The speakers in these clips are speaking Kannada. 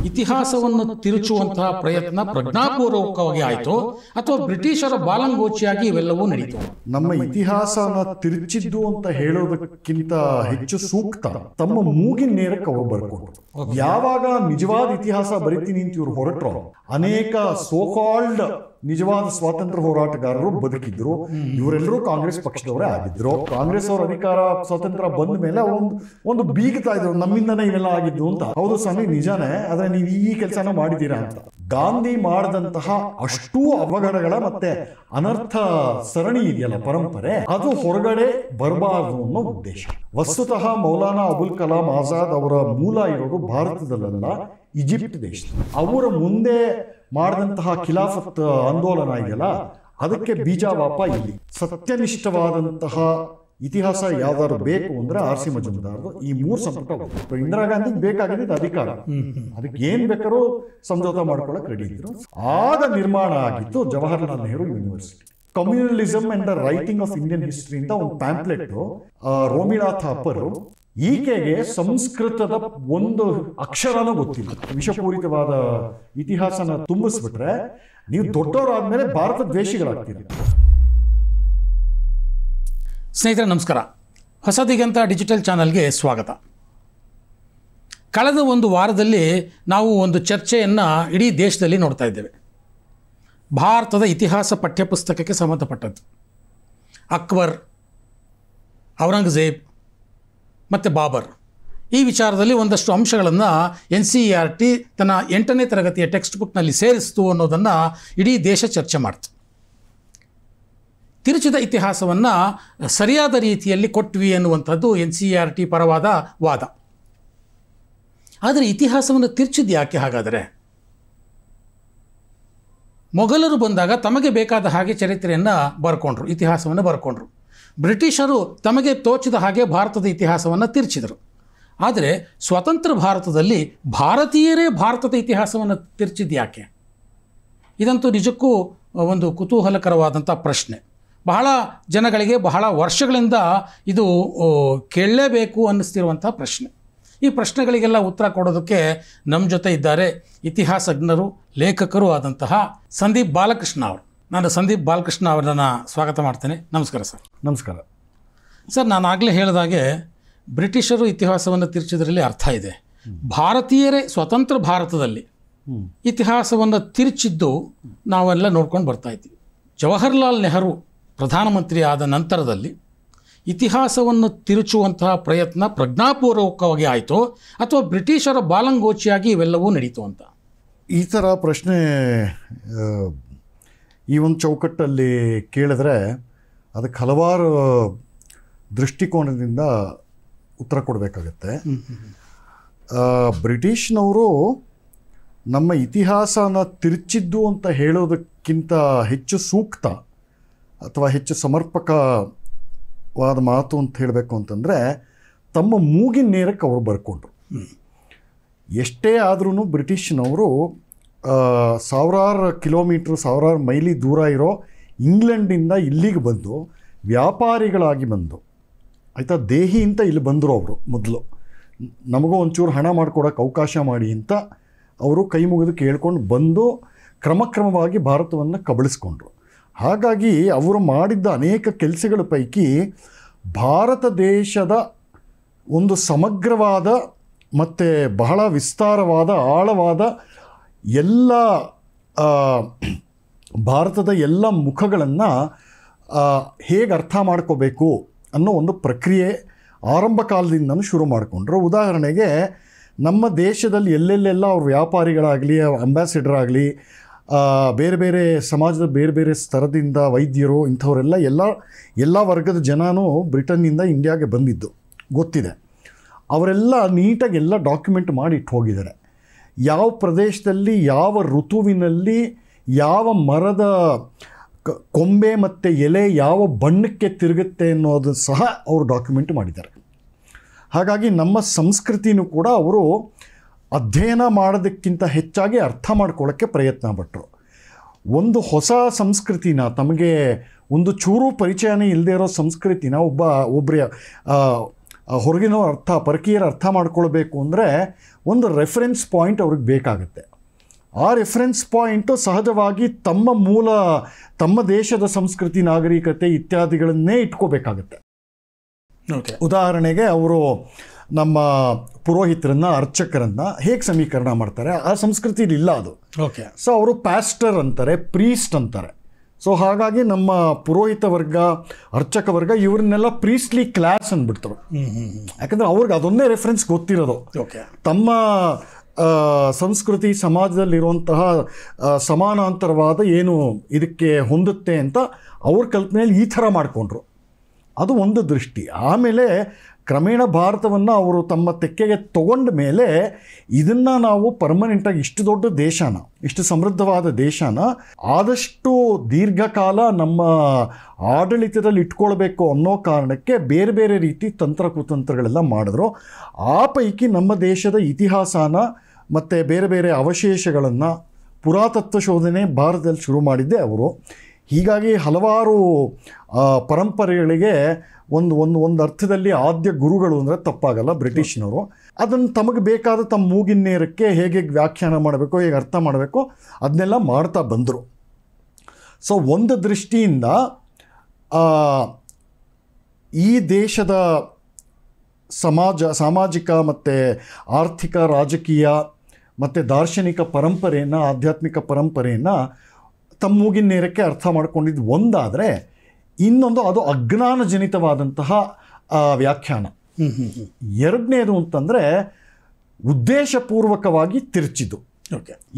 ಇತಿಹಾಸವನ್ನು ತಿರುಚುವಂತಹ ಪ್ರಯತ್ನ ಪ್ರಜ್ಞಾಪೂರ್ವಕವಾಗಿ ಆಯಿತು ಅಥವಾ ಬ್ರಿಟಿಷರ ಬಾಲಂಗೋಚಿಯಾಗಿ ಇವೆಲ್ಲವೂ ನಡೀತು? ನಮ್ಮ ಇತಿಹಾಸನ ತಿರುಚಿದ್ದು ಅಂತ ಹೇಳೋದಕ್ಕಿಂತ ಹೆಚ್ಚು ಸೂಕ್ತ ತಮ್ಮ ಮೂಗಿನ ನೇರಕ್ಕೆ ಅವರು ಬರ್ಕೊಂಡ್ರು. ಯಾವಾಗ ನಿಜವಾದ ಇತಿಹಾಸ ಬರಿತೀನಿ ಅಂತ ಇವ್ರು ಹೊರಟ್ರು, ಅನೇಕ ಸೋಕಾಲ್ಡ್ ನಿಜವಾದ ಸ್ವಾತಂತ್ರ್ಯ ಹೋರಾಟಗಾರರು ಬದುಕಿದ್ರು. ಇವರೆಲ್ಲರೂ ಕಾಂಗ್ರೆಸ್ ಪಕ್ಷದವರೇ ಆಗಿದ್ರು. ಕಾಂಗ್ರೆಸ್ ಅವರ ಅಧಿಕಾರ ಸ್ವಾತಂತ್ರ್ಯ ಬಂದ ಮೇಲೆ ಒಂದು ಬೀಗ್ತಾ ಇದ್ರು, ನಮ್ಮಿಂದನೇ ಇವೆಲ್ಲ ಆಗಿದ್ದು ಅಂತ. ಹೌದು ಸ್ವಾಮಿ, ನಿಜಾನೇ, ಆದ್ರೆ ನೀವು ಈ ಕೆಲಸನ ಮಾಡಿದೀರಾ ಅಂತ. ಗಾಂಧಿ ಮಾಡಿದಂತಹ ಅಷ್ಟೂ ಅವಘಡಗಳ ಮತ್ತೆ ಅನರ್ಥ ಸರಣಿ ಇದೆಯಲ್ಲ, ಪರಂಪರೆ, ಅದು ಹೊರಗಡೆ ಬರಬಾರದು ಅನ್ನೋ ಉದ್ದೇಶ. ವಸ್ತುತಃ ಮೌಲಾನಾ ಅಬುಲ್ ಕಲಾಂ ಆಜಾದ್ ಅವರ ಮೂಲ ಇರೋದು ಭಾರತದಲ್ಲ, ಈಜಿಪ್ಟ್ ದೇಶದಲ್ಲಿ. ಅವರ ಮುಂದೆ ಮಾಡಿದಂತಹ ಖಿಲಾಫತ್ ಆಂದೋಲನ ಇದೆಯಲ್ಲ, ಅದಕ್ಕೆ ಬೀಜಾವಾಪ ಇಲ್ಲಿ. ಸತ್ಯನಿಷ್ಠವಾದಂತಹ ಇತಿಹಾಸ ಯಾವ್ದಾದ್ರು ಬೇಕು ಅಂದ್ರೆ R.C. ಮಜುಮ್ದಾರ್ದು ಈ 3 ಸಂಪುಟ. ಇಂದಿರಾ ಗಾಂಧಿಗೆ ಬೇಕಾಗಿದ್ದು ಅಧಿಕಾರ, ಅದಕ್ಕೆ ಏನ್ ಬೇಕಾದ್ರೂ ಸಮझौता ಮಾಡ್ಕೊಳ್ಳೋಕೆ ರೆಡಿ ಇದ್ರು. ಆಗ ನಿರ್ಮಾಣ ಆಗಿತ್ತು Jawaharlal Nehru university. Communalism and the writing of Indian history ಅಂತ ಒಂದು ಪ್ಯಾಂಪ್ಲೆಟ್ ರೋಮಿಳಾ ಥಾಪರ್. ಈಕೆಗೆ ಸಂಸ್ಕೃತದ ಒಂದು ಅಕ್ಷರನೂ ಗೊತ್ತಿಲ್ಲ. ವಿಷಪೂರಿತವಾದ ಇತಿಹಾಸನ ತುಂಬಿಸ್ಬಿಟ್ರೆ ನೀವು ದೊಡ್ಡವರಾದ್ಮೇಲೆ ಭಾರತ ದ್ವೇಷಿಗಳಾಗ್ತೀರಿ. ಸ್ನೇಹಿತರೆ ನಮಸ್ಕಾರ, ಹೊಸ ದಿಗಂತ ಡಿಜಿಟಲ್ ಚಾನಲ್ಗೆ ಸ್ವಾಗತ. ಕಳೆದ ಒಂದು ವಾರದಲ್ಲಿ ನಾವು ಒಂದು ಚರ್ಚೆಯನ್ನು ಇಡೀ ದೇಶದಲ್ಲಿ ನೋಡ್ತಾ ಇದ್ದೇವೆ. ಭಾರತದ ಇತಿಹಾಸ ಪಠ್ಯಪುಸ್ತಕಕ್ಕೆ ಸಂಬಂಧಪಟ್ಟದ್ದು. ಅಕ್ಬರ್, ಔರಂಗಜೇಬ್ ಮತ್ತು ಬಾಬರ್, ಈ ವಿಚಾರದಲ್ಲಿ ಒಂದಷ್ಟು ಅಂಶಗಳನ್ನು NCERT ತನ್ನ 8ನೇ ತರಗತಿಯ ಟೆಕ್ಸ್ಟ್ ಬುಕ್ನಲ್ಲಿ ಸೇರಿಸ್ತು ಅನ್ನೋದನ್ನು ಇಡೀ ದೇಶ ಚರ್ಚೆ ಮಾಡ್ತು. ತಿರುಚಿದ ಇತಿಹಾಸವನ್ನು ಸರಿಯಾದ ರೀತಿಯಲ್ಲಿ ಕೊಟ್ವಿ ಅನ್ನುವಂಥದ್ದು NCERT ಪರವಾದ ವಾದ. ಆದರೆ ಇತಿಹಾಸವನ್ನು ತಿರುಚಿದ್ದು ಯಾಕೆ ಹಾಗಾದರೆ? ಮೊಘಲರು ಬಂದಾಗ ತಮಗೆ ಬೇಕಾದ ಹಾಗೆ ಚರಿತ್ರೆಯನ್ನು ಬರ್ಕೊಂಡ್ರು, ಇತಿಹಾಸವನ್ನು ಬರ್ಕೊಂಡ್ರು. ಬ್ರಿಟಿಷರು ತಮಗೆ ತೋಚಿದ ಹಾಗೆ ಭಾರತದ ಇತಿಹಾಸವನ್ನು ತಿರುಚಿದರು. ಆದರೆ ಸ್ವತಂತ್ರ ಭಾರತದಲ್ಲಿ ಭಾರತೀಯರೇ ಭಾರತದ ಇತಿಹಾಸವನ್ನು ತಿರುಚಿದ್ದು ಯಾಕೆ? ಇದಂತೂ ನಿಜಕ್ಕೂ ಒಂದು ಕುತೂಹಲಕರವಾದಂಥ ಪ್ರಶ್ನೆ. ಬಹಳ ಜನಗಳಿಗೆ ಬಹಳ ವರ್ಷಗಳಿಂದ ಇದು ಕೇಳಲೇಬೇಕು ಅನ್ನಿಸ್ತಿರುವಂಥ ಪ್ರಶ್ನೆ. ಈ ಪ್ರಶ್ನೆಗಳಿಗೆಲ್ಲ ಉತ್ತರ ಕೊಡೋದಕ್ಕೆ ನಮ್ಮ ಜೊತೆ ಇದ್ದಾರೆ ಇತಿಹಾಸಜ್ಞರು, ಲೇಖಕರು ಆದಂತಹ ಸಂದೀಪ್ ಬಾಲಕೃಷ್ಣ ಅವರು. ನಾನು ಸಂದೀಪ್ ಬಾಲಕೃಷ್ಣ ಅವರನ್ನು ಸ್ವಾಗತ ಮಾಡ್ತೇನೆ. ನಮಸ್ಕಾರ ಸರ್. ನಮಸ್ಕಾರ ಸರ್. ನಾನು ಆಗಲೇ ಹೇಳಿದಾಗೆ ಬ್ರಿಟಿಷರು ಇತಿಹಾಸವನ್ನು ತಿರುಚಿದ್ರಲ್ಲಿ ಅರ್ಥ ಇದೆ. ಭಾರತೀಯರೇ ಸ್ವತಂತ್ರ ಭಾರತದಲ್ಲಿ ಇತಿಹಾಸವನ್ನು ತಿರುಚಿದ್ದು ನಾವೆಲ್ಲ ನೋಡ್ಕೊಂಡು ಬರ್ತಾ ಇದ್ದೀವಿ. ಜವಾಹರ್ಲಾಲ್ ನೆಹರು ಪ್ರಧಾನಮಂತ್ರಿ ಆದ ನಂತರದಲ್ಲಿ ಇತಿಹಾಸವನ್ನು ತಿರುಚುವಂತಹ ಪ್ರಯತ್ನ ಪ್ರಜ್ಞಾಪೂರ್ವಕವಾಗಿ ಆಯಿತು ಅಥವಾ ಬ್ರಿಟಿಷರ ಬಾಲಂಗೋಚಿಯಾಗಿ ಇವೆಲ್ಲವೂ ನಡೀತು ಅಂತ? ಈ ಥರ ಪ್ರಶ್ನೆ ಈ ಒಂದು ಚೌಕಟ್ಟಲ್ಲಿ ಕೇಳಿದ್ರೆ ಅದಕ್ಕೆ ಹಲವಾರು ದೃಷ್ಟಿಕೋನದಿಂದ ಉತ್ತರ ಕೊಡಬೇಕಾಗತ್ತೆ. ಬ್ರಿಟಿಷ್ನವರು ನಮ್ಮ ಇತಿಹಾಸನ ತಿರುಚಿದ್ದು ಅಂತ ಹೇಳೋದಕ್ಕಿಂತ ಹೆಚ್ಚು ಸೂಕ್ತ ಅಥವಾ ಹೆಚ್ಚು ಸಮರ್ಪಕವಾದ ಮಾತು ಅಂತ ಹೇಳಬೇಕು ಅಂತಂದರೆ ತಮ್ಮ ಮೂಗಿನ ನೇರಕ್ಕೆ ಅವರು ಬರ್ಕೊಂಡ್ರು. ಎಷ್ಟೇ ಆದ್ರೂ ಬ್ರಿಟಿಷ್ನವರು ಸಾವಿರಾರು ಕಿಲೋಮೀಟ್ರ್, ಸಾವಿರಾರು ಮೈಲಿ ದೂರ ಇರೋ ಇಂಗ್ಲೆಂಡಿಂದ ಇಲ್ಲಿಗೆ ಬಂದು ವ್ಯಾಪಾರಿಗಳಾಗಿ ಬಂದು, ಆಯಿತಾ, ದೇಹಿ ಅಂತ ಇಲ್ಲಿ ಬಂದರು ಅವರು. ಮೊದಲು ನಮಗೂ ಒಂಚೂರು ಹಣ ಮಾಡಿಕೊಡೋಕೆ ಅವಕಾಶ ಮಾಡಿ ಅಂತ ಅವರು ಕೈ ಮುಗಿದು ಕೇಳ್ಕೊಂಡು ಬಂದು ಕ್ರಮಕ್ರಮವಾಗಿ ಭಾರತವನ್ನು ಕಬಳಿಸ್ಕೊಂಡ್ರು. ಹಾಗಾಗಿ ಅವರು ಮಾಡಿದ್ದ ಅನೇಕ ಕೆಲಸಗಳ ಪೈಕಿ ಭಾರತ ದೇಶದ ಒಂದು ಸಮಗ್ರವಾದ ಮತ್ತು ಬಹಳ ವಿಸ್ತಾರವಾದ ಆಳವಾದ ಎಲ್ಲ ಭಾರತದ ಎಲ್ಲ ಮುಖಗಳನ್ನು ಹೇಗೆ ಅರ್ಥ ಮಾಡ್ಕೋಬೇಕು ಅನ್ನೋ ಒಂದು ಪ್ರಕ್ರಿಯೆ ಆರಂಭ ಕಾಲದಿಂದನೂ ಶುರು ಮಾಡಿಕೊಂಡ್ರು. ಉದಾಹರಣೆಗೆ ನಮ್ಮ ದೇಶದಲ್ಲಿ ಎಲ್ಲೆಲ್ಲೆಲ್ಲ ಅವ್ರ ವ್ಯಾಪಾರಿಗಳಾಗಲಿ, ಅಂಬಾಸಿಡರ್ ಆಗಲಿ, ಬೇರೆ ಬೇರೆ ಸಮಾಜದ ಬೇರೆ ಬೇರೆ ಸ್ತರದಿಂದ ವೈದ್ಯರು, ಇಂಥವರೆಲ್ಲ ಎಲ್ಲ ವರ್ಗದ ಜನನೂ ಬ್ರಿಟನ್ನಿಂದ ಇಂಡಿಯಾಗೆ ಬಂದಿದ್ದು ಗೊತ್ತಿದೆ. ಅವರೆಲ್ಲ ನೀಟಾಗಿ ಎಲ್ಲ ಡಾಕ್ಯುಮೆಂಟ್ ಮಾಡಿ ಇಟ್ಟು ಹೋಗಿದ್ದಾರೆ. ಯಾವ ಪ್ರದೇಶದಲ್ಲಿ ಯಾವ ಋತುವಿನಲ್ಲಿ ಯಾವ ಮರದ ಕೊಂಬೆ ಮತ್ತು ಎಲೆ ಯಾವ ಬಣ್ಣಕ್ಕೆ ತಿರುಗುತ್ತೆ ಅನ್ನೋದು ಸಹ ಅವರು ಡಾಕ್ಯುಮೆಂಟ್ ಮಾಡಿದ್ದಾರೆ. ಹಾಗಾಗಿ ನಮ್ಮ ಸಂಸ್ಕೃತಿನೂ ಕೂಡ ಅವರು ಅಧ್ಯಯನ ಮಾಡೋದಕ್ಕಿಂತ ಹೆಚ್ಚಾಗಿ ಅರ್ಥ ಮಾಡ್ಕೊಳ್ಳೋಕ್ಕೆ ಪ್ರಯತ್ನ ಪಟ್ಟರು. ಒಂದು ಹೊಸ ಸಂಸ್ಕೃತಿನ, ತಮಗೆ ಒಂದು ಚೂರು ಪರಿಚಯನೇ ಇಲ್ಲದೆ ಇರೋ ಸಂಸ್ಕೃತಿನ ಒಬ್ಬರ ಹೊರಗಿನವ್ರ ಪರಕೀಯರ ಅರ್ಥ ಮಾಡ್ಕೊಳ್ಬೇಕು ಅಂದರೆ ಒಂದು ರೆಫರೆನ್ಸ್ ಪಾಯಿಂಟ್ ಅವ್ರಿಗೆ ಬೇಕಾಗುತ್ತೆ. ಆ ರೆಫರೆನ್ಸ್ ಪಾಯಿಂಟು ಸಹಜವಾಗಿ ತಮ್ಮ ದೇಶದ ಸಂಸ್ಕೃತಿ, ನಾಗರಿಕತೆ ಇತ್ಯಾದಿಗಳನ್ನೇ ಇಟ್ಕೋಬೇಕಾಗತ್ತೆ. ಉದಾಹರಣೆಗೆ ಅವರು ನಮ್ಮ ಪುರೋಹಿತರನ್ನ, ಅರ್ಚಕರನ್ನ ಹೇಗೆ ಸಮೀಕರಣ ಮಾಡ್ತಾರೆ, ಆ ಸಂಸ್ಕೃತಿಲಿ ಇಲ್ಲ ಅದು. ಸೊ ಅವರು ಪ್ಯಾಸ್ಟರ್ ಅಂತಾರೆ, ಪ್ರೀಸ್ಟ್ ಅಂತಾರೆ. ಸೊ ಹಾಗಾಗಿ ನಮ್ಮ ಪುರೋಹಿತ ವರ್ಗ, ಅರ್ಚಕ ವರ್ಗ ಇವ್ರನ್ನೆಲ್ಲ ಪ್ರೀಸ್ಟ್ಲಿ ಕ್ಲಾಸ್ ಅಂದ್ಬಿಡ್ತಾರೆ. ಯಾಕಂದ್ರೆ ಅವ್ರಿಗೆ ಅದೊಂದೇ ರೆಫರೆನ್ಸ್ ಗೊತ್ತಿರೋದು. ತಮ್ಮ ಸಂಸ್ಕೃತಿ ಸಮಾಜದಲ್ಲಿರುವಂತಹ ಸಮಾನಾಂತರವಾದ ಏನು ಇದಕ್ಕೆ ಹೊಂದುತ್ತೆ ಅಂತ ಅವ್ರ ಕಲ್ಪನೆಯಲ್ಲಿ ಈ ಥರ ಮಾಡಿಕೊಂಡ್ರು. ಅದು ಒಂದು ದೃಷ್ಟಿ. ಆಮೇಲೆ ಕ್ರಮೇಣ ಭಾರತವನ್ನು ಅವರು ತಮ್ಮ ತೆಕ್ಕೆಗೆ ತಗೊಂಡ ಮೇಲೆ ಇದನ್ನು ನಾವು ಪರ್ಮನೆಂಟಾಗಿ ಇಷ್ಟು ದೊಡ್ಡ ದೇಶನ, ಇಷ್ಟು ಸಮೃದ್ಧವಾದ ದೇಶನ ಆದಷ್ಟು ದೀರ್ಘಕಾಲ ನಮ್ಮ ಆಡಳಿತದಲ್ಲಿ ಇಟ್ಕೊಳ್ಬೇಕು ಅನ್ನೋ ಕಾರಣಕ್ಕೆ ಬೇರೆ ಬೇರೆ ರೀತಿ ತಂತ್ರ ಕುತಂತ್ರಗಳೆಲ್ಲ ಮಾಡಿದ್ರು. ಆ ಪೈಕಿ ನಮ್ಮ ದೇಶದ ಇತಿಹಾಸನ ಮತ್ತು ಬೇರೆ ಬೇರೆ ಅವಶೇಷಗಳನ್ನು, ಪುರಾತತ್ವ ಶೋಧನೆ ಭಾರತದಲ್ಲಿ ಶುರು ಮಾಡಿದ್ದೆ ಅವರು. ಹೀಗಾಗಿ ಹಲವಾರು ಪರಂಪರೆಗಳಿಗೆ ಒಂದು ಅರ್ಥದಲ್ಲಿ ಆದ್ಯ ಗುರುಗಳು ಅಂದರೆ ತಪ್ಪಾಗಲ್ಲ ಬ್ರಿಟಿಷ್ನವರು. ಅದನ್ನು ತಮಗೆ ಬೇಕಾದ ತಮ್ಮ ಮೂಗಿನ ನೇರಕ್ಕೆ ಹೇಗೆ ವ್ಯಾಖ್ಯಾನ ಮಾಡಬೇಕು, ಹೇಗೆ ಅರ್ಥ ಮಾಡಬೇಕು ಅದನ್ನೆಲ್ಲ ಮಾಡ್ತಾ ಬಂದರು. ಸೊ ಒಂದು ದೃಷ್ಟಿಯಿಂದ ಈ ದೇಶದ ಸಾಮಾಜಿಕ ಮತ್ತು ಆರ್ಥಿಕ, ರಾಜಕೀಯ ಮತ್ತು ದಾರ್ಶನಿಕ ಪರಂಪರೆಯನ್ನು, ಆಧ್ಯಾತ್ಮಿಕ ಪರಂಪರೆಯನ್ನು ತಮ್ಮ ಮೂಗಿನ ನೇರಕ್ಕೆ ಅರ್ಥ ಮಾಡ್ಕೊಂಡಿದ್ದು ಒಂದಾದರೆ, ಇನ್ನೊಂದು ಅದು ಅಜ್ಞಾನಜನಿತವಾದಂತಹ ವ್ಯಾಖ್ಯಾನ. ಎರಡನೇದು ಅಂತಂದರೆ ಉದ್ದೇಶಪೂರ್ವಕವಾಗಿ ತಿರುಚಿದ್ದು.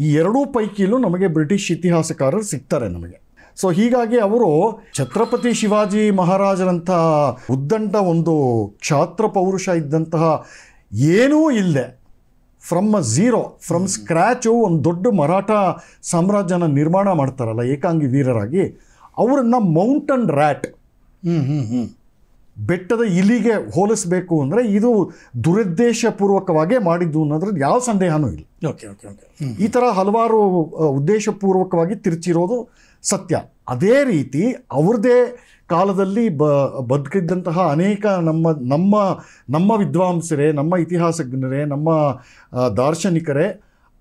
ಈ ಎರಡೂ ಪೈಕಿಲೂ ನಮಗೆ ಬ್ರಿಟಿಷ್ ಇತಿಹಾಸಕಾರರು ಸಿಗ್ತಾರೆ ನಮಗೆ. ಸೊ ಹೀಗಾಗಿ ಅವರು ಛತ್ರಪತಿ ಶಿವಾಜಿ ಮಹಾರಾಜರಂಥ ಉದ್ದಂಡ ಒಂದು ಕ್ಷಾತ್ರ ಪೌರುಷ ಇದ್ದಂತಹ ಏನೂ ಇಲ್ಲದೆ ಫ್ರಮ್ ಸ್ಕ್ರ್ಯಾಚು ಒಂದು ದೊಡ್ಡ ಮರಾಠ ಸಾಮ್ರಾಜ್ಯನ ನಿರ್ಮಾಣ ಮಾಡ್ತಾರಲ್ಲ ಏಕಾಂಗಿ ವೀರರಾಗಿ, ಅವರನ್ನು ಮೌಂಟನ್ ರ್ಯಾಟ್, ಬೆಟ್ಟದ ಇಲಿಗೆ ಹೋಲಿಸಬೇಕು ಅಂದರೆ ಇದು ದುರುದ್ದೇಶಪೂರ್ವಕವಾಗೇ ಮಾಡಿದ್ದು ಅನ್ನೋದ್ರಲ್ಲಿ ಯಾವ ಸಂದೇಹನೂ ಇಲ್ಲ. ಈ ಥರ ಹಲವಾರು ಉದ್ದೇಶಪೂರ್ವಕವಾಗಿ ತಿರುಚಿರೋದು ಸತ್ಯ. ಅದೇ ರೀತಿ ಅವ್ರದ್ದೇ ಕಾಲದಲ್ಲಿ ಬದುಕಿದ್ದಂತಹ ಅನೇಕ ನಮ್ಮ ವಿದ್ವಾಂಸರೇ, ನಮ್ಮ ಇತಿಹಾಸಜ್ಞರೇ, ನಮ್ಮ ದಾರ್ಶನಿಕರೇ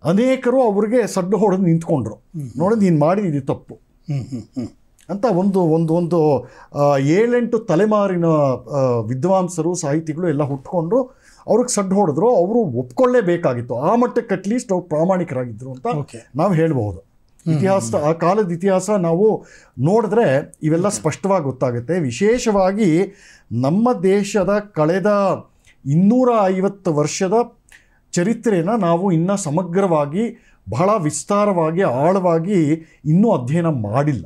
ಅನೇಕರು ಅವ್ರಿಗೆ ಸಡ್ಡು ಹೊಡೆದು ನಿಂತ್ಕೊಂಡ್ರು. ನೋಡಿ ನೀನು ಮಾಡಿದ್ದು ತಪ್ಪು ಅಂತ ಒಂದು 7-8 ತಲೆಮಾರಿನ ವಿದ್ವಾಂಸರು, ಸಾಹಿತಿಗಳು ಎಲ್ಲ ಹುಟ್ಕೊಂಡ್ರು. ಅವ್ರಿಗೆ ಸಡ್ಡು ಹೊಡೆದ್ರು. ಅವರು ಒಪ್ಕೊಳ್ಳೇಬೇಕಾಗಿತ್ತು. ಆ ಮಟ್ಟಕ್ಕೆ ಅಟ್ಲೀಸ್ಟ್ ಅವ್ರು ಪ್ರಾಮಾಣಿಕರಾಗಿದ್ದರು ಅಂತ ನಾವು ಹೇಳ್ಬೋದು. ಇತಿಹಾಸ, ಆ ಕಾಲದ ಇತಿಹಾಸ ನಾವು ನೋಡಿದ್ರೆ ಇವೆಲ್ಲ ಸ್ಪಷ್ಟವಾಗಿ ಗೊತ್ತಾಗುತ್ತೆ. ವಿಶೇಷವಾಗಿ ನಮ್ಮ ದೇಶದ ಕಳೆದ 250 ವರ್ಷದ ಚರಿತ್ರೆಯನ್ನು ನಾವು ಇನ್ನೂ ಸಮಗ್ರವಾಗಿ, ಬಹಳ ವಿಸ್ತಾರವಾಗಿ, ಆಳವಾಗಿ ಇನ್ನೂ ಅಧ್ಯಯನ ಮಾಡಿಲ್ಲ.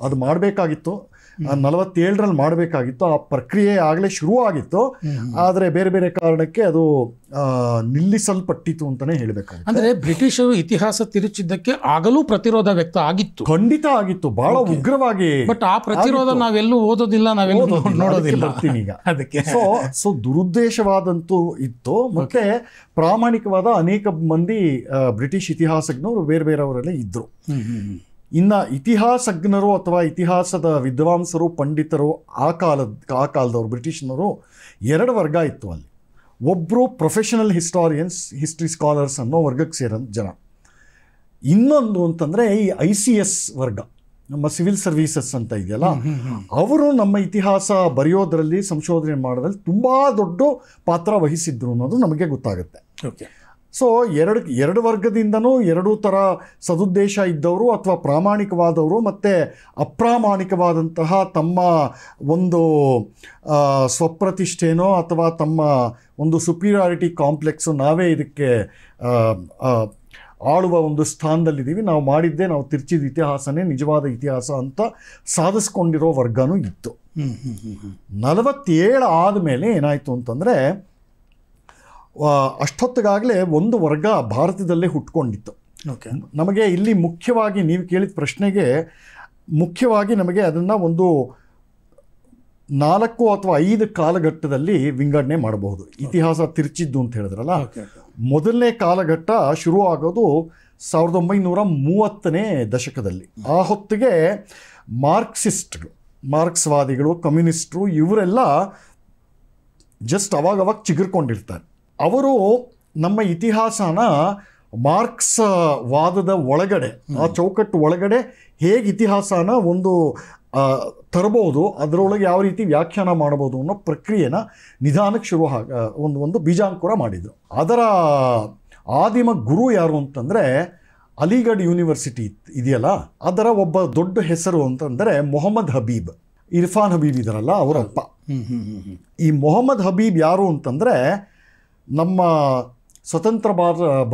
ಅದು ಮಾಡಬೇಕಾಗಿತ್ತು. 47ರಲ್ಲಿ ಮಾಡಬೇಕಾಗಿತ್ತು. ಆ ಪ್ರಕ್ರಿಯೆ ಆಗಲೇ ಶುರುವಾಗಿತ್ತು. ಆದರೆ ಬೇರೆ ಬೇರೆ ಕಾರಣಕ್ಕೆ ಅದು ನಿಲ್ಲಿಸಲ್ಪಟ್ಟಿತು ಅಂತಲೇ ಹೇಳಬೇಕಾಗುತ್ತೆ. ಅಂದರೆ ಬ್ರಿಟಿಷರು ಇತಿಹಾಸ ತಿರುಚಿದ್ದಕ್ಕೆ ಆಗಲೂ ಪ್ರತಿರೋಧ ವ್ಯಕ್ತ ಆಗಿತ್ತು. ಖಂಡಿತ ಆಗಿತ್ತು, ಬಹಳ ಉಗ್ರವಾಗಿ. ಬಟ್ ಆ ಪ್ರತಿರೋಧ ನಾವೆಲ್ಲೂ ಓದೋದಿಲ್ಲ, ನಾವೆಲ್ಲೂ ನೋಡೋದಿಲ್ಲ. ಬರ್ತೀನಿ ಈಗ ಅದಕ್ಕೆ. ಸೊ ದುರುದ್ದೇಶವಾದಂತೂ ಇತ್ತು. ಮತ್ತೆ ಪ್ರಾಮಾಣಿಕವಾದ ಅನೇಕ ಮಂದಿ ಬ್ರಿಟಿಷ್ ಇತಿಹಾಸಜ್ಞರು ಬೇರೆ ಬೇರೆಯವರೆಲ್ಲ ಇದ್ದರು. ಇನ್ನು ಇತಿಹಾಸಜ್ಞರು ಅಥವಾ ಇತಿಹಾಸದ ವಿದ್ವಾಂಸರು, ಪಂಡಿತರು ಆ ಕಾಲದವರು ಬ್ರಿಟಿಷ್ನವರು 2 ವರ್ಗ ಇತ್ತು ಅಲ್ಲಿ. ಒಬ್ಬರು ಪ್ರೊಫೆಷನಲ್ ಹಿಸ್ಟಾರಿಯನ್ಸ್, ಹಿಸ್ಟ್ರಿ ಸ್ಕಾಲರ್ಸ್ ಅನ್ನೋ ವರ್ಗಕ್ಕೆ ಸೇರೋ ಜನ. ಇನ್ನೊಂದು ಅಂತಂದರೆ ಈ ICS ವರ್ಗ, ನಮ್ಮ ಸಿವಿಲ್ ಸರ್ವೀಸಸ್ ಅಂತ ಇದೆಯಲ್ಲ, ಅವರು ನಮ್ಮ ಇತಿಹಾಸ ಬರೆಯೋದ್ರಲ್ಲಿ, ಸಂಶೋಧನೆ ಮಾಡೋದ್ರಲ್ಲಿ ತುಂಬ ದೊಡ್ಡ ಪಾತ್ರ ವಹಿಸಿದ್ರು ಅನ್ನೋದು ನಮಗೆ ಗೊತ್ತಾಗುತ್ತೆ. ಸೊ ಎರಡು ವರ್ಗದಿಂದನೂ 2 ಥರ ಸದುದ್ದೇಶ ಇದ್ದವರು ಅಥವಾ ಪ್ರಾಮಾಣಿಕವಾದವರು ಮತ್ತು ಅಪ್ರಾಮಾಣಿಕವಾದಂತಹ ತಮ್ಮ ಒಂದು ಸ್ವಪ್ರತಿಷ್ಠೆನೋ ಅಥವಾ ತಮ್ಮ ಒಂದು ಸುಪೀರಿಯಾರಿಟಿ ಕಾಂಪ್ಲೆಕ್ಸು, ನಾವೇ ಇದಕ್ಕೆ ಆಳುವ ಒಂದು ಸ್ಥಾನದಲ್ಲಿದ್ದೀವಿ, ನಾವು ಮಾಡಿದ್ದೆ, ನಾವು ತಿರ್ಚಿದ ಇತಿಹಾಸನೇ ನಿಜವಾದ ಇತಿಹಾಸ ಅಂತ ಸಾಧಿಸ್ಕೊಂಡಿರೋ ವರ್ಗನೂ ಇತ್ತು. 47 ಆದಮೇಲೆ ಏನಾಯಿತು ಅಂತಂದರೆ, ಅಷ್ಟೊತ್ತಿಗಾಗಲೇ ಒಂದು ವರ್ಗ ಭಾರತದಲ್ಲೇ ಹುಟ್ಕೊಂಡಿತ್ತು. ನಮಗೆ ಇಲ್ಲಿ ಮುಖ್ಯವಾಗಿ ನೀವು ಕೇಳಿದ ಪ್ರಶ್ನೆಗೆ ಮುಖ್ಯವಾಗಿ ನಮಗೆ ಅದನ್ನು ಒಂದು 4 ಅಥವಾ 5 ಕಾಲಘಟ್ಟದಲ್ಲಿ ವಿಂಗಡಣೆ ಮಾಡಬಹುದು. ಇತಿಹಾಸ ತಿರ್ಚಿದ್ದು ಅಂತ ಹೇಳಿದ್ರಲ್ಲ, ಮೊದಲನೇ ಕಾಲಘಟ್ಟ ಶುರು ಆಗೋದು 1930ನೇ ದಶಕದಲ್ಲಿ. ಆ ಹೊತ್ತಿಗೆ ಮಾರ್ಕ್ಸ್ವಾದಿಗಳು, ಕಮ್ಯುನಿಸ್ಟರು ಇವರೆಲ್ಲ ಜಸ್ಟ್ ಅವಾಗವಾಗ ಚಿಗುರ್ಕೊಂಡಿರ್ತಾರೆ. ಅವರು ನಮ್ಮ ಇತಿಹಾಸನ ಮಾರ್ಕ್ಸ್ ವಾದದ ಒಳಗಡೆ, ಆ ಚೌಕಟ್ಟು ಒಳಗಡೆ ಹೇಗೆ ಇತಿಹಾಸನ ಒಂದು ತರಬಹುದು, ಅದರೊಳಗೆ ಯಾವ ರೀತಿ ವ್ಯಾಖ್ಯಾನ ಮಾಡಬಹುದು ಅನ್ನೋ ಪ್ರಕ್ರಿಯೆನ ನಿಧಾನಕ್ಕೆ ಒಂದು ಬೀಜಾಂಕುರ ಮಾಡಿದರು. ಅದರ ಆದಿಮ ಗುರು ಯಾರು ಅಂತಂದರೆ ಅಲಿಗಢ್ ಯೂನಿವರ್ಸಿಟಿ ಇದೆಯಲ್ಲ, ಅದರ ಒಬ್ಬ ದೊಡ್ಡ ಹೆಸರು ಅಂತಂದರೆ ಮೊಹಮ್ಮದ್ ಹಬೀಬ್, ಇರ್ಫಾನ್ ಹಬೀಬ್ ಇದಾರಲ್ಲ ಅವರಪ್ಪ. ಈ ಮೊಹಮ್ಮದ್ ಹಬೀಬ್ ಯಾರು ಅಂತಂದರೆ ನಮ್ಮ ಸ್ವತಂತ್ರ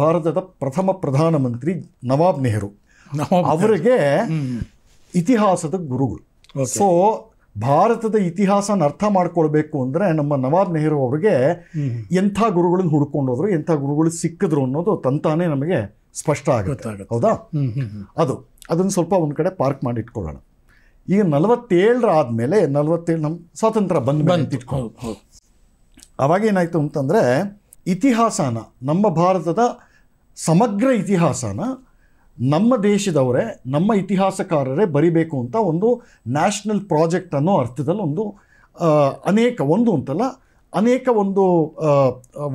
ಭಾರತದ ಪ್ರಥಮ ಪ್ರಧಾನಮಂತ್ರಿ ನವಾಬ್ ನೆಹರು ಅವರಿಗೆ ಇತಿಹಾಸದ ಗುರುಗಳು. ಸೊ ಭಾರತದ ಇತಿಹಾಸನ ಅರ್ಥ ಮಾಡ್ಕೊಳ್ಬೇಕು ಅಂದರೆ ನಮ್ಮ ನವಾಬ್ ನೆಹರು ಅವರಿಗೆ ಎಂಥ ಗುರುಗಳನ್ನ ಹುಡ್ಕೊಂಡೋದ್ರು, ಎಂಥ ಗುರುಗಳು ಸಿಕ್ಕಿದ್ರು ಅನ್ನೋದು ತಂತಾನೇ ನಮಗೆ ಸ್ಪಷ್ಟ ಆಗುತ್ತೆ. ಹೌದಾ? ಅದನ್ನು ಸ್ವಲ್ಪ ಒಂದು ಕಡೆ ಪಾರ್ಕ್ ಮಾಡಿ ಇಟ್ಕೊಳ್ಳೋಣ. ಈಗ 47 ಆದಮೇಲೆ 47 ನಮ್ಮ ಸ್ವಾತಂತ್ರ್ಯ ಬಂದು ಅವಾಗೇನಾಯಿತು ಅಂತಂದರೆ ಇತಿಹಾಸನ, ನಮ್ಮ ಭಾರತದ ಸಮಗ್ರ ಇತಿಹಾಸನ ನಮ್ಮ ದೇಶದವರೇ, ನಮ್ಮ ಇತಿಹಾಸಕಾರರೇ ಬರಿಬೇಕು ಅಂತ ಒಂದು ನ್ಯಾಷನಲ್ ಪ್ರಾಜೆಕ್ಟ್ ಅನ್ನೋ ಅರ್ಥದಲ್ಲಿ ಅನೇಕ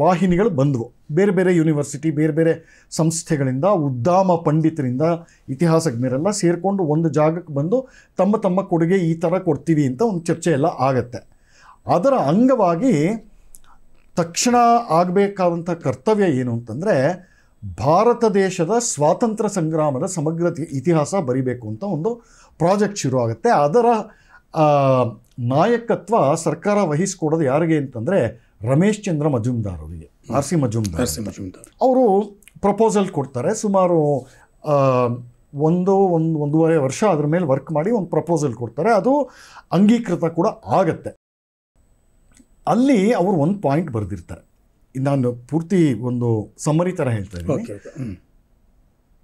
ವಾಹಿನಿಗಳು ಬಂದವು. ಬೇರೆ ಬೇರೆ ಯೂನಿವರ್ಸಿಟಿ, ಬೇರೆ ಬೇರೆ ಸಂಸ್ಥೆಗಳಿಂದ, ಉದ್ದಾಮ ಪಂಡಿತರಿಂದ, ಇತಿಹಾಸಜ್ಞರೆಲ್ಲ ಸೇರಿಕೊಂಡು ಒಂದು ಜಾಗಕ್ಕೆ ಬಂದು ತಮ್ಮ ತಮ್ಮ ಕೊಡುಗೆ ಈ ಥರ ಕೊಡ್ತೀವಿ ಅಂತ ಒಂದು ಚರ್ಚೆ ಎಲ್ಲ ಆಗತ್ತೆ. ಅದರ ಅಂಗವಾಗಿ ತಕ್ಷಣ ಆಗಬೇಕಾದಂಥ ಕರ್ತವ್ಯ ಏನು ಅಂತಂದರೆ ಭಾರತ ದೇಶದ ಸ್ವಾತಂತ್ರ್ಯ ಸಂಗ್ರಾಮದ ಸಮಗ್ರ ಇತಿಹಾಸ ಬರಿಬೇಕು ಅಂತ ಒಂದು ಪ್ರಾಜೆಕ್ಟ್ ಶುರು ಆಗುತ್ತೆ. ಅದರ ನಾಯಕತ್ವ ಸರ್ಕಾರ ವಹಿಸ್ಕೊಡೋದು ಯಾರಿಗೆ ಅಂತಂದರೆ ರಮೇಶ್ ಚಂದ್ರ ಮಜುಮ್ದಾರ್ ಅವರಿಗೆ, ಆರ್ ಸಿ ಮಜುಮ್ದಾರ್ ಅವರು ಪ್ರಪೋಸಲ್ ಕೊಡ್ತಾರೆ. ಸುಮಾರು ಒಂದೂವರೆ ವರ್ಷ ಅದ್ರ ಮೇಲೆ ವರ್ಕ್ ಮಾಡಿ ಒಂದು ಪ್ರಪೋಸಲ್ ಕೊಡ್ತಾರೆ. ಅದು ಅಂಗೀಕೃತ ಕೂಡ ಆಗತ್ತೆ. ಅಲ್ಲಿ ಅವರು ಒಂದು ಪಾಯಿಂಟ್ ಬರೆದಿರ್ತಾರೆ, ನಾನು ಪೂರ್ತಿ ಒಂದು ಸಮ್ಮರಿ ಥರ ಹೇಳ್ತಾ ಇದ್ದೀನಿ.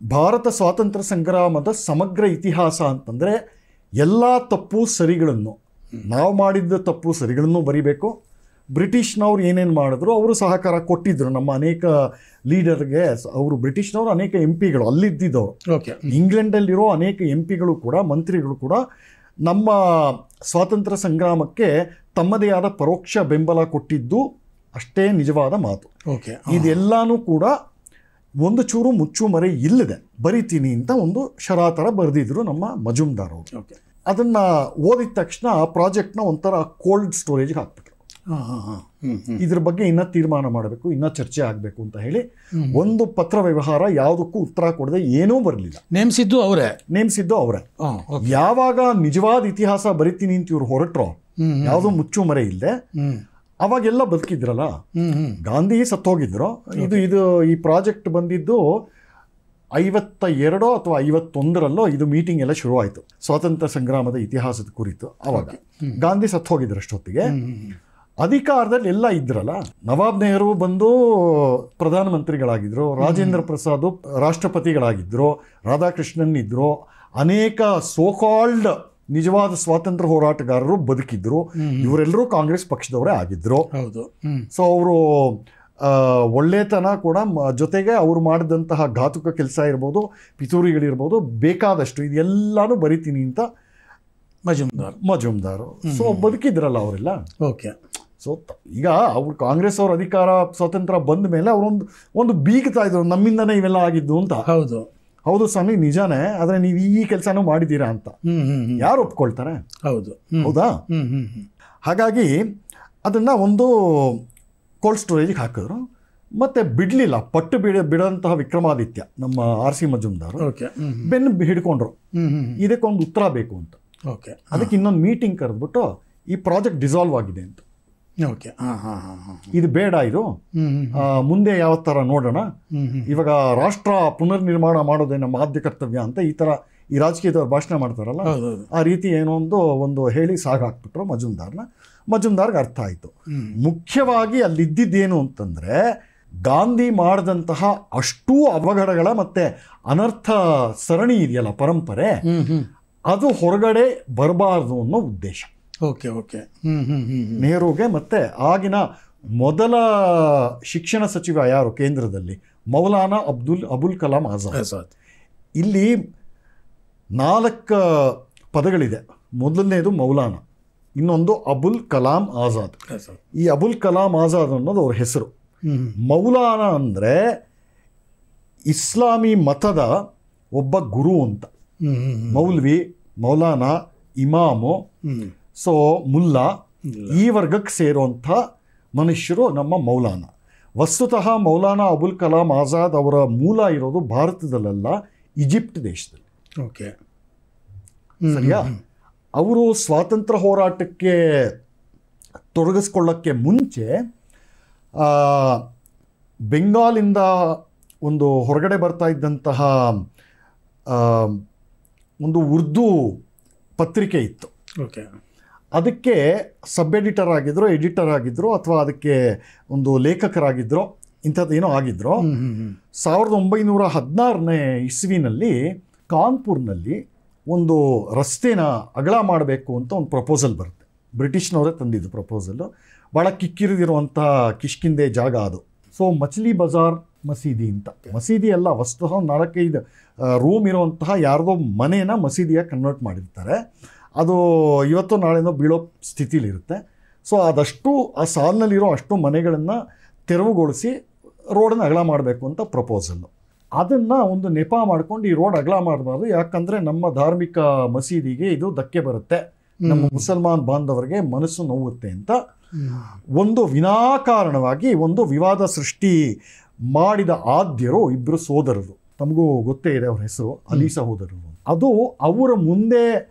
ಭಾರತ ಸ್ವಾತಂತ್ರ್ಯ ಸಂಗ್ರಾಮದ ಸಮಗ್ರ ಇತಿಹಾಸ ಅಂತಂದರೆ ಎಲ್ಲ ತಪ್ಪು ಸರಿಗಳನ್ನು, ನಾವು ಮಾಡಿದ್ದ ತಪ್ಪು ಸರಿಗಳನ್ನು ಬರಿಬೇಕು. ಬ್ರಿಟಿಷ್ನವ್ರು ಏನೇನು ಮಾಡಿದ್ರು ಅವರು ಸಹಕಾರ ಕೊಟ್ಟಿದ್ದರು. ನಮ್ಮ ಅನೇಕ ಲೀಡರ್ಗೆ ಬ್ರಿಟಿಷ್ನವರು ಅನೇಕ MP ಗಳು ಅಲ್ಲಿದ್ದಿದ್ದವರು, ಇಂಗ್ಲೆಂಡಲ್ಲಿರೋ ಅನೇಕ MP ಗಳು ಕೂಡ, ಮಂತ್ರಿಗಳು ಕೂಡ ನಮ್ಮ ಸ್ವಾತಂತ್ರ್ಯ ಸಂಗ್ರಾಮಕ್ಕೆ ತಮ್ಮದೇ ಆದ ಪರೋಕ್ಷ ಬೆಂಬಲ ಕೊಟ್ಟಿದ್ದು ಅಷ್ಟೇ ನಿಜವಾದ ಮಾತು. ಇದೆಲ್ಲಾನು ಕೂಡ ಒಂದು ಚೂರು ಮುಚ್ಚು ಮರೆ ಇಲ್ಲದೆ ಬರಿತೀನಿ ಅಂತ ಒಂದು ಶರಾತರ ಬರೆದಿದ್ರು ನಮ್ಮ ಮಜುಮ್ದಾರ್ ಅವರು. ಅದನ್ನು ಓದಿದ ತಕ್ಷಣ ಆ ಪ್ರಾಜೆಕ್ಟ್ನ ಒಂಥರ ಕೋಲ್ಡ್ ಸ್ಟೋರೇಜ್ಗೆ ಹಾಕ್ಬಿಟ್ರು. ಇದ್ರ ಬಗ್ಗೆ ಇನ್ನೂ ತೀರ್ಮಾನ ಮಾಡಬೇಕು, ಇನ್ನೂ ಚರ್ಚೆ ಆಗಬೇಕು ಅಂತ ಹೇಳಿ ಒಂದು ಪತ್ರ ವ್ಯವಹಾರ ಯಾವುದಕ್ಕೂ ಉತ್ತರ ಕೊಡದೆ ಏನೂ ಬರಲಿಲ್ಲ. ನೇಮಿಸಿದ್ದು ಅವರೇ. ಯಾವಾಗ ನಿಜವಾದ ಇತಿಹಾಸ ಬರಿತೀನಿ ಅಂತ ಇವ್ರು ಹೊರಟ್ರೋ, ಯಾವುದೋ ಮುಚ್ಚು ಮರೆ ಇಲ್ಲದೆ, ಅವಾಗೆಲ್ಲ ಬದುಕಿದ್ರಲ್ಲ. ಗಾಂಧಿ ಸತ್ತೋಗಿದ್ರು. ಇದು ಈ ಪ್ರಾಜೆಕ್ಟ್ ಬಂದಿದ್ದು 52 ಅಥವಾ 51ರಲ್ಲೋ ಇದು ಮೀಟಿಂಗ್ ಎಲ್ಲ ಶುರುವಾಯಿತು ಸ್ವಾತಂತ್ರ್ಯ ಸಂಗ್ರಾಮದ ಇತಿಹಾಸದ ಕುರಿತು. ಅವಾಗ ಗಾಂಧಿ ಸತ್ತೋಗಿದ್ರು. ಅಷ್ಟೊತ್ತಿಗೆ ಅಧಿಕಾರದಲ್ಲಿ ಎಲ್ಲ ಇದ್ರಲ್ಲ. ನವಾಬ್ ನೆಹರು ಬಂದು ಪ್ರಧಾನಮಂತ್ರಿಗಳಾಗಿದ್ರು, ರಾಜೇಂದ್ರ ಪ್ರಸಾದ್ ರಾಷ್ಟ್ರಪತಿಗಳಾಗಿದ್ರು, ರಾಧಾಕೃಷ್ಣನ್ ಇದ್ರು, ಅನೇಕ ಸೋಕಾಲ್ಡ್ ನಿಜವಾದ ಸ್ವಾತಂತ್ರ್ಯ ಹೋರಾಟಗಾರರು ಬದುಕಿದ್ರು. ಇವರೆಲ್ಲರೂ ಕಾಂಗ್ರೆಸ್ ಪಕ್ಷದವರೇ ಆಗಿದ್ರು. ಸೊ ಅವರು ಒಳ್ಳೆತನ ಕೂಡ ಜೊತೆಗೆ ಅವರು ಮಾಡಿದಂತಹ ಘಾತುಕ ಕೆಲಸ ಇರ್ಬೋದು, ಪಿತೂರಿಗಳಿರ್ಬೋದು, ಬೇಕಾದಷ್ಟು ಇದೆಲ್ಲಾನು ಬರಿತೀನಿ ಅಂತ ಮಜುಮ್ದಾರು ಸೊ ಬದುಕಿದ್ರಲ್ಲ ಅವರೆಲ್ಲ. ಸೊ ಈಗ ಅವ್ರು ಕಾಂಗ್ರೆಸ್ ಅವ್ರ ಅಧಿಕಾರ ಸ್ವಾತಂತ್ರ್ಯ ಬಂದ ಮೇಲೆ ಅವರೊಂದು ಬೀಗ್ತಾ ಇದ್ರು, ನಮ್ಮಿಂದನೇ ಇವೆಲ್ಲ ಆಗಿದ್ದು ಅಂತ. ಹೌದು ಸ್ವಾಮಿ, ನಿಜಾನೇ, ಆದರೆ ನೀವು ಈ ಕೆಲಸನೂ ಮಾಡಿದ್ದೀರಾ ಅಂತ ಯಾರು ಒಪ್ಕೊಳ್ತಾರೆ? ಹೌದಾ? ಹಾಗಾಗಿ ಅದನ್ನು ಒಂದು ಕೋಲ್ಡ್ ಸ್ಟೋರೇಜಿಗೆ ಹಾಕಿದ್ರು. ಮತ್ತೆ ಬಿಡಲಿಲ್ಲ, ಪಟ್ಟು ಬಿಡೋಂತಹ ವಿಕ್ರಮಾದಿತ್ಯ ನಮ್ಮ ಆರ್ ಸಿ ಮಜುಮ್ದಾರ್ ಬೆನ್ನು ಹಿಡ್ಕೊಂಡ್ರು, ಇದಕ್ಕೊಂದು ಉತ್ತರ ಬೇಕು ಅಂತ. ಅದಕ್ಕೆ ಇನ್ನೊಂದು ಮೀಟಿಂಗ್ ಕರೆದ್ಬಿಟ್ಟು ಈ ಪ್ರಾಜೆಕ್ಟ್ ಡಿಸಾಲ್ವ್ ಆಗಿದೆ ಅಂತ, ಇದು ಬೇಡ, ಇದು ಮುಂದೆ ಯಾವ ಥರ ನೋಡೋಣ, ಇವಾಗ ರಾಷ್ಟ್ರ ಪುನರ್ನಿರ್ಮಾಣ ಮಾಡೋದೇ ನಮ್ಮ ಆದ್ಯ ಕರ್ತವ್ಯ ಅಂತ ಈ ಥರ ಈ ರಾಜಕೀಯದವ್ರು ಭಾಷಣ ಮಾಡ್ತಾರಲ್ಲ, ಆ ರೀತಿ ಏನೋ ಒಂದು ಹೇಳಿ ಸಾಗಾಕ್ಬಿಟ್ರು ಮಜುಮ್ದಾರ್ಗೆ ಅರ್ಥ ಆಯಿತು. ಮುಖ್ಯವಾಗಿ ಅಲ್ಲಿದ್ದೇನು ಅಂತಂದರೆ ಗಾಂಧಿ ಮಾಡಿದಂತಹ ಅಷ್ಟೂ ಅವಘಡಗಳ ಮತ್ತೆ ಅನರ್ಥ ಸರಣಿ ಇದೆಯಲ್ಲ, ಪರಂಪರೆ, ಅದು ಹೊರಗಡೆ ಬರಬಾರ್ದು ಅನ್ನೋ ಉದ್ದೇಶ ನೆಹರುಗೆ. ಮತ್ತೆ ಆಗಿನ ಮೊದಲ ಶಿಕ್ಷಣ ಸಚಿವ ಯಾರು ಕೇಂದ್ರದಲ್ಲಿ? ಮೌಲಾನಾ ಅಬುಲ್ ಕಲಾಂ ಆಜಾದ್. ಇಲ್ಲಿ 4 ಪದಗಳಿದೆ. ಮೊದಲನೇದು ಮೌಲಾನಾ, ಇನ್ನೊಂದು ಅಬುಲ್ ಕಲಾಂ ಆಜಾದ್. ಈ ಅಬುಲ್ ಕಲಾಂ ಆಜಾದ್ ಅನ್ನೋದು ಅವ್ರ ಹೆಸರು. ಮೌಲಾನ ಅಂದರೆ ಇಸ್ಲಾಮಿ ಮತದ ಒಬ್ಬ ಗುರು ಅಂತ. ಮೌಲ್ವಿ, ಮೌಲಾನ, ಇಮಾಮು, ಸೊ ಮುಲ್ಲಾ, ಈ ವರ್ಗಕ್ಕೆ ಸೇರುವಂಥ ಮನುಷ್ಯರು ನಮ್ಮ ಮೌಲಾನ. ವಸ್ತುತಃ ಮೌಲಾನಾ ಅಬುಲ್ ಕಲಾಂ ಆಜಾದ್ ಅವರ ಮೂಲ ಇರೋದು ಭಾರತದಲ್ಲ, ಈಜಿಪ್ಟ್ ದೇಶದಲ್ಲಿ. ಓಕೆ, ಸರಿಯಾ? ಅವರು ಸ್ವಾತಂತ್ರ್ಯ ಹೋರಾಟಕ್ಕೆ ತೊಡಗಿಸ್ಕೊಳ್ಳೋಕ್ಕೆ ಮುಂಚೆ ಬೆಂಗಾಲಿಂದ ಒಂದು ಹೊರಗಡೆ ಬರ್ತಾ ಇದ್ದಂತಹ ಒಂದು ಉರ್ದು ಪತ್ರಿಕೆ ಇತ್ತು. ಓಕೆ, ಅದಕ್ಕೆ ಸಬ್ ಎಡಿಟರ್ ಆಗಿದ್ರು, ಎಡಿಟರ್ ಆಗಿದ್ರು, ಅಥವಾ ಅದಕ್ಕೆ ಒಂದು ಲೇಖಕರಾಗಿದ್ರು, ಇಂಥದ್ದೇನೋ ಆಗಿದ್ರು. 1916ನೇ ಇಸ್ವಿನಲ್ಲಿ ಕಾನ್ಪುರ್ನಲ್ಲಿ ಒಂದು ರಸ್ತೆನ ಅಗಲ ಮಾಡಬೇಕು ಅಂತ ಒಂದು ಪ್ರಪೋಸಲ್ ಬರುತ್ತೆ. ಬ್ರಿಟಿಷ್ನವರೇ ತಂದಿದ್ದು ಪ್ರಪೋಸಲ್ಲು. ಭಾಳ ಕಿಕ್ಕಿರಿದಿರುವಂಥ ಕಿಷ್ಕಿಂದೆ ಜಾಗ ಅದು. ಸೊ ಮಚ್ಲಿ ಬಜಾರ್ ಮಸೀದಿ ಅಂತ, ಮಸೀದಿ ಅಲ್ಲ, ವಸ್ತುತಃ 4-5 ರೂಮ್ ಇರುವಂತಹ ಯಾರ್ದೋ ಮನೇನ ಮಸೀದಿಯಾಗಿ ಕನ್ವರ್ಟ್ ಮಾಡಿರ್ತಾರೆ. ಅದು ಇವತ್ತು ನಾಳೆನೋ ಬೀಳೋ ಸ್ಥಿತಿಲಿರುತ್ತೆ. ಸೊ ಅದಷ್ಟು ಆ ಸಾಲಿನಲ್ಲಿರೋ ಅಷ್ಟು ಮನೆಗಳನ್ನು ತೆರವುಗೊಳಿಸಿ ರೋಡನ್ನು ಅಗಲ ಮಾಡಬೇಕು ಅಂತ ಪ್ರಪೋಸಲ್ಲು. ಅದನ್ನು ಒಂದು ನೆಪ ಮಾಡ್ಕೊಂಡು ಈ ರೋಡ್ ಅಗಲ ಮಾಡಬಾರ್ದು, ಯಾಕಂದರೆ ನಮ್ಮ ಧಾರ್ಮಿಕ ಮಸೀದಿಗೆ ಇದು ಧಕ್ಕೆ ಬರುತ್ತೆ, ನಮ್ಮ ಮುಸಲ್ಮಾನ್ ಬಾಂಧವರಿಗೆ ಮನಸ್ಸು ನೋವುತ್ತೆ ಅಂತ ಒಂದು ವಿನಾಕಾರಣವಾಗಿ ಒಂದು ವಿವಾದ ಸೃಷ್ಟಿ ಮಾಡಿದ ಆದ್ಯರು ಇಬ್ಬರು ಸೋದರರು. ತಮಗೂ ಗೊತ್ತೇ ಇದೆ ಅವ್ರ ಹೆಸರು, ಅಲಿ ಸಹೋದರರು. ಅದು ಅವರ ಮುಂದೆ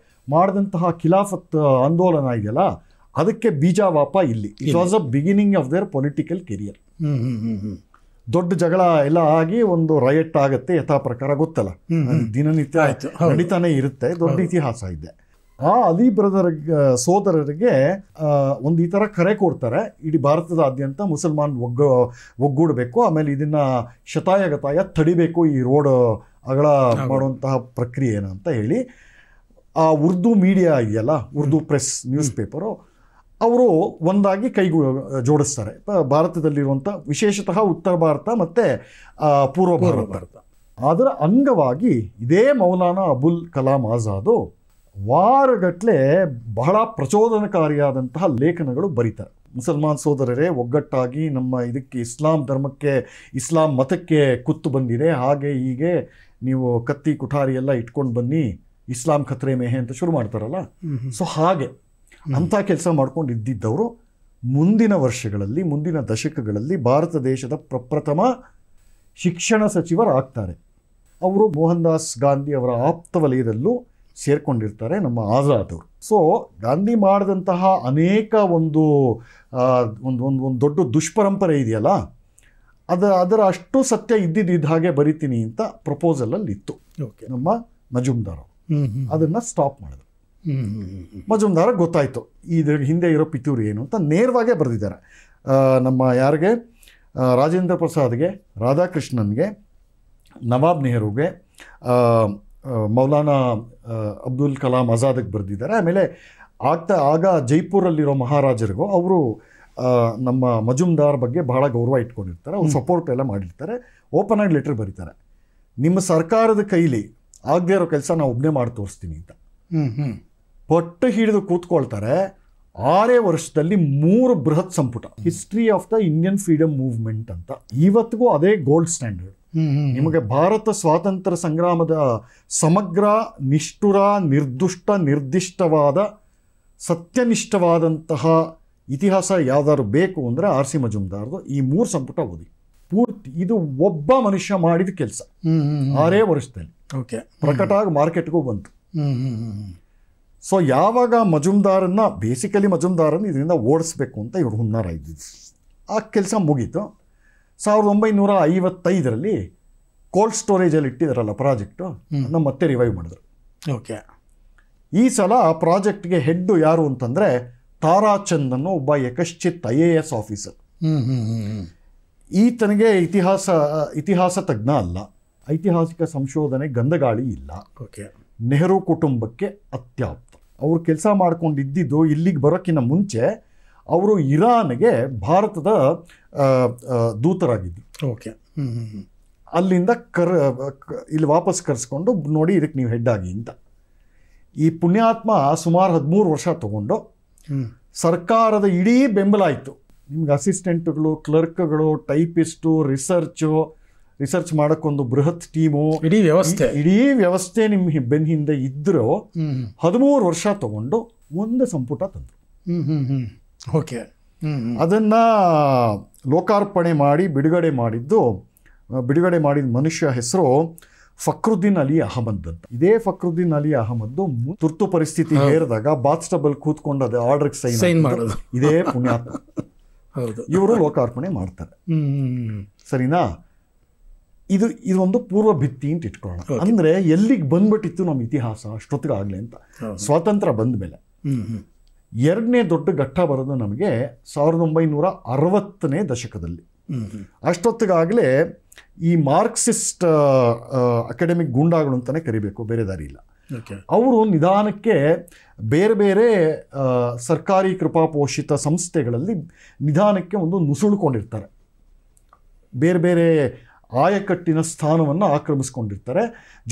ಮಾಡಿದಂತಹ ಖಿಲಾಫತ್ ಆಂದೋಲನ ಇದೆಯಲ್ಲ, ಅದಕ್ಕೆ ಬೀಜಾವಾಪ ಇಲ್ಲಿ. It was a beginning of their political career. ದೊಡ್ಡ ಜಗಳ ಎಲ್ಲ ಆಗಿ ಒಂದು ರೈಟ್ ಆಗುತ್ತೆ, ಯಥಾ ಪ್ರಕಾರ ಗೊತ್ತಲ್ಲ, ದಿನನಿತ್ಯ ನಡೀತಾನೆ ಇರುತ್ತೆ, ದೊಡ್ಡ ಇತಿಹಾಸ ಇದೆ. ಆ ಅಲಿ ಸೋದರರಿಗೆ ಒಂದು ಈ ಥರ ಕರೆ ಕೊಡ್ತಾರೆ, ಇಡೀ ಭಾರತದಾದ್ಯಂತ ಮುಸಲ್ಮಾನ್ ಒಗ್ಗೂಡಬೇಕು, ಆಮೇಲೆ ಇದನ್ನು ಶತಾಯಗತಾಯ ತಡಿಬೇಕು, ಈ ರೋಡ್ ಅಗಲ ಮಾಡುವಂತಹ ಪ್ರಕ್ರಿಯೆನ ಅಂತ ಹೇಳಿ. ಆ ಉರ್ದು ಮೀಡಿಯಾ ಇದೆಯಲ್ಲ, ಉರ್ದು ಪ್ರೆಸ್, ನ್ಯೂಸ್ ಪೇಪರು, ಅವರು ಒಂದಾಗಿ ಕೈಗೂ ಜೋಡಿಸ್ತಾರೆ. ಭಾರತದಲ್ಲಿರುವಂಥ ವಿಶೇಷತಃ ಉತ್ತರ ಭಾರತ ಮತ್ತು ಪೂರ್ವ ಭಾರತ. ಅದರ ಅಂಗವಾಗಿ ಇದೇ ಮೌಲಾನಾ ಅಬುಲ್ ಕಲಾಂ ಆಜಾದು ವಾರಗಟ್ಟಲೆ ಬಹಳ ಪ್ರಚೋದನಕಾರಿಯಾದಂತಹ ಲೇಖನಗಳು ಬರೀತಾರೆ. ಮುಸಲ್ಮಾನ್ ಸೋದರರೇ, ಒಗ್ಗಟ್ಟಾಗಿ ನಮ್ಮ ಇದಕ್ಕೆ ಇಸ್ಲಾಂ ಧರ್ಮಕ್ಕೆ, ಇಸ್ಲಾಂ ಮತಕ್ಕೆ ಕುತ್ತು ಬಂದಿದೆ, ಹಾಗೆ ಹೀಗೆ ನೀವು ಕತ್ತಿ ಕುಠಾರಿ ಎಲ್ಲ ಇಟ್ಕೊಂಡು ಬನ್ನಿ, ಇಸ್ಲಾಂ ಖತ್ರೆ ಮೇಹೆ ಅಂತ ಶುರು ಮಾಡ್ತಾರಲ್ಲ. ಸೊ ಹಾಗೆ ಅಂಥ ಕೆಲಸ ಮಾಡ್ಕೊಂಡು ಇದ್ದಿದ್ದವರು ಮುಂದಿನ ವರ್ಷಗಳಲ್ಲಿ, ಮುಂದಿನ ದಶಕಗಳಲ್ಲಿ ಭಾರತ ದೇಶದ ಪ್ರಪ್ರಥಮ ಶಿಕ್ಷಣ ಸಚಿವರಾಗ್ತಾರೆ. ಅವರು ಮೋಹನ್ ದಾಸ್ ಗಾಂಧಿ ಅವರ ಆಪ್ತ ವಲಯದಲ್ಲೂ ಸೇರ್ಕೊಂಡಿರ್ತಾರೆ ನಮ್ಮ ಆಜಾದ್ ಅವರು. ಸೊ ಗಾಂಧಿ ಮಾಡಿದಂತಹ ಅನೇಕ ಒಂದು ದೊಡ್ಡ ದುಷ್ಪರಂಪರೆ ಇದೆಯಲ್ಲ, ಅದರ ಅಷ್ಟು ಸತ್ಯ ಇದ್ದಿದ್ದ ಹಾಗೆ ಬರಿತೀನಿ ಅಂತ ಪ್ರಪೋಸಲಲ್ಲಿ ಇತ್ತು ನಮ್ಮ ಮಜುಮ್ದಾರ್. ಅದನ್ನು ಸ್ಟಾಪ್ ಮಾಡಿದ್ರು. ಮಜುಮ್ದಾರ್ ಗೊತ್ತಾಯಿತು ಇದ್ರ ಹಿಂದೆ ಇರೋ ಪಿತೂರಿ ಏನು ಅಂತ, ನೇರವಾಗೇ ಬರೆದಿದ್ದಾರೆ. ನಮ್ಮ ಯಾರಿಗೆ, ರಾಜೇಂದ್ರ ಪ್ರಸಾದ್ಗೆ, ರಾಧಾಕೃಷ್ಣನ್ಗೆ, ನವಾಬ್ ನೆಹರುಗೆ, ಮೌಲಾನಾ ಅಬ್ದುಲ್ ಕಲಾಂ ಆಜಾದ್ಗೆ ಬರೆದಿದ್ದಾರೆ. ಆಮೇಲೆ ಆಗ ಜೈಪುರಲ್ಲಿರೋ ಮಹಾರಾಜರಿಗೂ ಅವರು ನಮ್ಮ ಮಜುಮ್ದಾರ್ ಬಗ್ಗೆ ಬಹಳ ಗೌರವ ಇಟ್ಕೊಂಡಿರ್ತಾರೆ, ಅವ್ರು ಸಪೋರ್ಟ್ ಎಲ್ಲ ಮಾಡಿರ್ತಾರೆ. ಓಪನ್ ಆಗಿ ಲೆಟರ್ ಬರೀತಾರೆ, ನಿಮ್ಮ ಸರ್ಕಾರದ ಕೈಲಿ ಆಗದೆ ಇರೋ ಕೆಲಸ ನಾವು ಒಬ್ಬನೇ ಮಾಡಿ ತೋರಿಸ್ತೀನಿ ಅಂತ. ಪಟ್ಟು ಹಿಡಿದು ಕೂತ್ಕೊಳ್ತಾರೆ. 6 ವರ್ಷದಲ್ಲಿ 3 ಬೃಹತ್ ಸಂಪುಟ, history of the Indian freedom movement ಅಂತ. ಇವತ್ತಿಗೂ ಅದೇ ಗೋಲ್ಡ್ ಸ್ಟ್ಯಾಂಡರ್ಡ್. ನಿಮಗೆ ಭಾರತ ಸ್ವಾತಂತ್ರ್ಯ ಸಂಗ್ರಾಮದ ಸಮಗ್ರ, ನಿಷ್ಠುರ, ನಿರ್ದುಷ್ಟ, ನಿರ್ದಿಷ್ಟವಾದ, ಸತ್ಯನಿಷ್ಠವಾದಂತಹ ಇತಿಹಾಸ ಯಾವ್ದಾದ್ರು ಬೇಕು ಅಂದರೆ R.C. ಮಜುಮ್ದಾರ್ದು ಈ 3 ಸಂಪುಟ ಓದಿ. ಪೂರ್ತಿ ಇದು ಒಬ್ಬ ಮನುಷ್ಯ ಮಾಡಿದ ಕೆಲಸ. 6 ವರ್ಷದಲ್ಲಿ ಪ್ರಕಟ ಆಗಿ ಮಾರ್ಕೆಟ್ಗೂ ಬಂತು. ಸೊ ಯಾವಾಗ ಮಜುಮ್ದಾರನ್ನ, ಬೇಸಿಕಲಿ ಮಜುಮ್ದಾರನ್ನು ಇದರಿಂದ ಓಡಿಸ್ಬೇಕು ಅಂತ ಇವರು ಹುನ್ನಾರ ಇದ್ದಿದ್ದು. ಆ ಕೆಲಸ ಮುಗೀತು. 1955ರಲ್ಲಿ ಕೋಲ್ಡ್ ಸ್ಟೋರೇಜಲ್ಲಿ ಇಟ್ಟಿದ್ದಾರಲ್ಲ ಪ್ರಾಜೆಕ್ಟು, ಅದನ್ನ ಮತ್ತೆ ರಿವೈವ್ ಮಾಡಿದ್ರು. ಈ ಸಲ ಆ ಪ್ರಾಜೆಕ್ಟ್ಗೆ ಹೆಡ್ಡು ಯಾರು ಅಂತಂದರೆ ತಾರಾಚಂದ್ ಅನ್ನೋ ಒಬ್ಬ ಯಕಶ್ಚಿತ್ IAS ಆಫೀಸರ್. ಈತನಿಗೆ ಇತಿಹಾಸ ತಜ್ಞ ಅಲ್ಲ, ಐತಿಹಾಸಿಕ ಸಂಶೋಧನೆ ಗಂಧಗಾಳಿ ಇಲ್ಲ, ನೆಹರು ಕುಟುಂಬಕ್ಕೆ ಅತ್ಯಾಪ್ತ. ಅವರು ಕೆಲಸ ಮಾಡ್ಕೊಂಡಿದ್ದು ಇಲ್ಲಿಗೆ ಬರೋಕ್ಕಿಂತ ಮುಂಚೆ ಅವರು ಇರಾನ್ಗೆ ಭಾರತದ ದೂತರಾಗಿದ್ದರು. ಅಲ್ಲಿಂದ ಇಲ್ಲಿ ವಾಪಸ್ ಕರೆಸ್ಕೊಂಡು ನೋಡಿ ಇದಕ್ಕೆ ನೀವು ಹೆಡ್ ಆಗಿ ಅಂತ. ಈ ಪುಣ್ಯಾತ್ಮ ಸುಮಾರು 13 ವರ್ಷ ತಗೊಂಡು ಸರ್ಕಾರದ ಇಡೀ ಬೆಂಬಲ ಆಯಿತು. ನಿಮ್ಗೆ ಅಸಿಸ್ಟೆಂಟ್ಗಳು, ಕ್ಲರ್ಕ್ಗಳು, ಟೈಪಿಸ್ಟು, ರಿಸರ್ಚ್ ಮಾಡೋಕ್ಕೊಂದು ಬೃಹತ್ ಟೀಮು, ಇಡೀ ವ್ಯವಸ್ಥೆ ನಿಮ್ಮ ಬೆನ್ನ ಹಿಂದೆ ಇದ್ದರೂ 13 ವರ್ಷ ತಗೊಂಡು ಒಂದು ಸಂಪುಟ ತಂದರು. ಓಕೆ. ಅದನ್ನು ಲೋಕಾರ್ಪಣೆ ಮಾಡಿ ಬಿಡುಗಡೆ ಮಾಡಿದ ಮನುಷ್ಯ ಹೆಸರು ಫಕ್ರುದ್ದೀನ್ ಅಲಿ ಅಹಮದ್ ಅಂತ. ಇದೇ ಫಕ್ರುದ್ದೀನ್ ಅಲಿ ಅಹಮದ್ ತುರ್ತು ಪರಿಸ್ಥಿತಿ ಹೇರಿದಾಗ ಬಾತ್ ಟಬಲ್ ಕೂತ್ಕೊಂಡು ಅದು ಆರ್ಡರ್ಗೆ ಸೈನ್ ಮಾಡೋದು ಇದೇ ಪುಣ್ಯಾತ್ಮ. ಇವರು ಲೋಕಾರ್ಪಣೆ ಮಾಡ್ತಾರೆ. ಸರಿನಾ? ಇದೊಂದು ಪೂರ್ವ ಭಿತ್ತಿ ಅಂತ ಇಟ್ಕೊಳ್ಳೋಣ. ಅಂದ್ರೆ ಎಲ್ಲಿಗೆ ಬಂದ್ಬಿಟ್ಟಿತ್ತು ನಮ್ಮ ಇತಿಹಾಸ ಅಷ್ಟೊತ್ತಿಗಾಗ್ಲಿ ಅಂತ. ಸ್ವಾತಂತ್ರ್ಯ ಬಂದ ಮೇಲೆ ಎರಡನೇ ದೊಡ್ಡ ಘಟ್ಟ ಬರೋದು ನಮಗೆ 1960ನೇ ದಶಕದಲ್ಲಿ. ಅಷ್ಟೊತ್ತಿಗಾಗಲೇ ಈ ಮಾರ್ಕ್ಸಿಸ್ಟ್ ಅಕಾಡೆಮಿಕ್ ಗೂಂಡಾಗಳು ಅಂತಲೇ ಕರಿಬೇಕು, ಬೇರೆ ದಾರಿ ಇಲ್ಲ. ಅವರು ನಿಧಾನಕ್ಕೆ ಬೇರೆ ಬೇರೆ ಸರ್ಕಾರಿ ಕೃಪಾಪೋಷಿತ ಸಂಸ್ಥೆಗಳಲ್ಲಿ ನಿಧಾನಕ್ಕೆ ಒಂದು ನುಸುಳುಕೊಂಡಿರ್ತಾರೆ. ಬೇರೆ ಬೇರೆ ಆಯಕಟ್ಟಿನ ಸ್ಥಾನವನ್ನು ಆಕ್ರಮಿಸ್ಕೊಂಡಿರ್ತಾರೆ.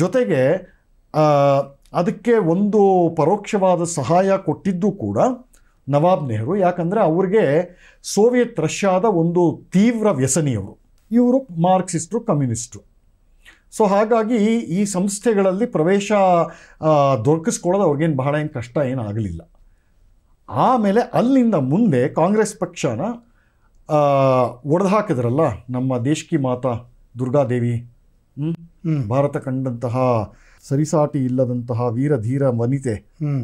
ಜೊತೆಗೆ ಅದಕ್ಕೆ ಒಂದು ಪರೋಕ್ಷವಾದ ಸಹಾಯ ಕೊಟ್ಟಿದ್ದು ಕೂಡ ನವಾಬ್ ನೆಹರು. ಯಾಕಂದರೆ ಅವ್ರಿಗೆ ಸೋವಿಯತ್ ರಷ್ಯಾದ ಒಂದು ತೀವ್ರ ವ್ಯಸನಿಯವರು. ಇವರು ಮಾರ್ಕ್ಸಿಸ್ಟರು, ಕಮ್ಯುನಿಸ್ಟರು. ಸೊ ಹಾಗಾಗಿ ಈ ಸಂಸ್ಥೆಗಳಲ್ಲಿ ಪ್ರವೇಶ ದೊರಕಿಸ್ಕೊಳ್ಳೋದು ಅವ್ರಿಗೇನು ಬಹಳ ಕಷ್ಟ ಏನಾಗಲಿಲ್ಲ. ಆಮೇಲೆ ಅಲ್ಲಿಂದ ಮುಂದೆ ಕಾಂಗ್ರೆಸ್ ಪಕ್ಷನ ಒಡೆದು ಹಾಕಿದ್ರಲ್ಲ ನಮ್ಮ ದೇಶಕಿ ಮಾತಾ ದುರ್ಗಾದೇವಿ, ಭಾರತ ಕಂಡಂತಹ ಸರಿಸಾಟಿ ಇಲ್ಲದಂತಹ ವೀರಧೀರ ವನಿತೆ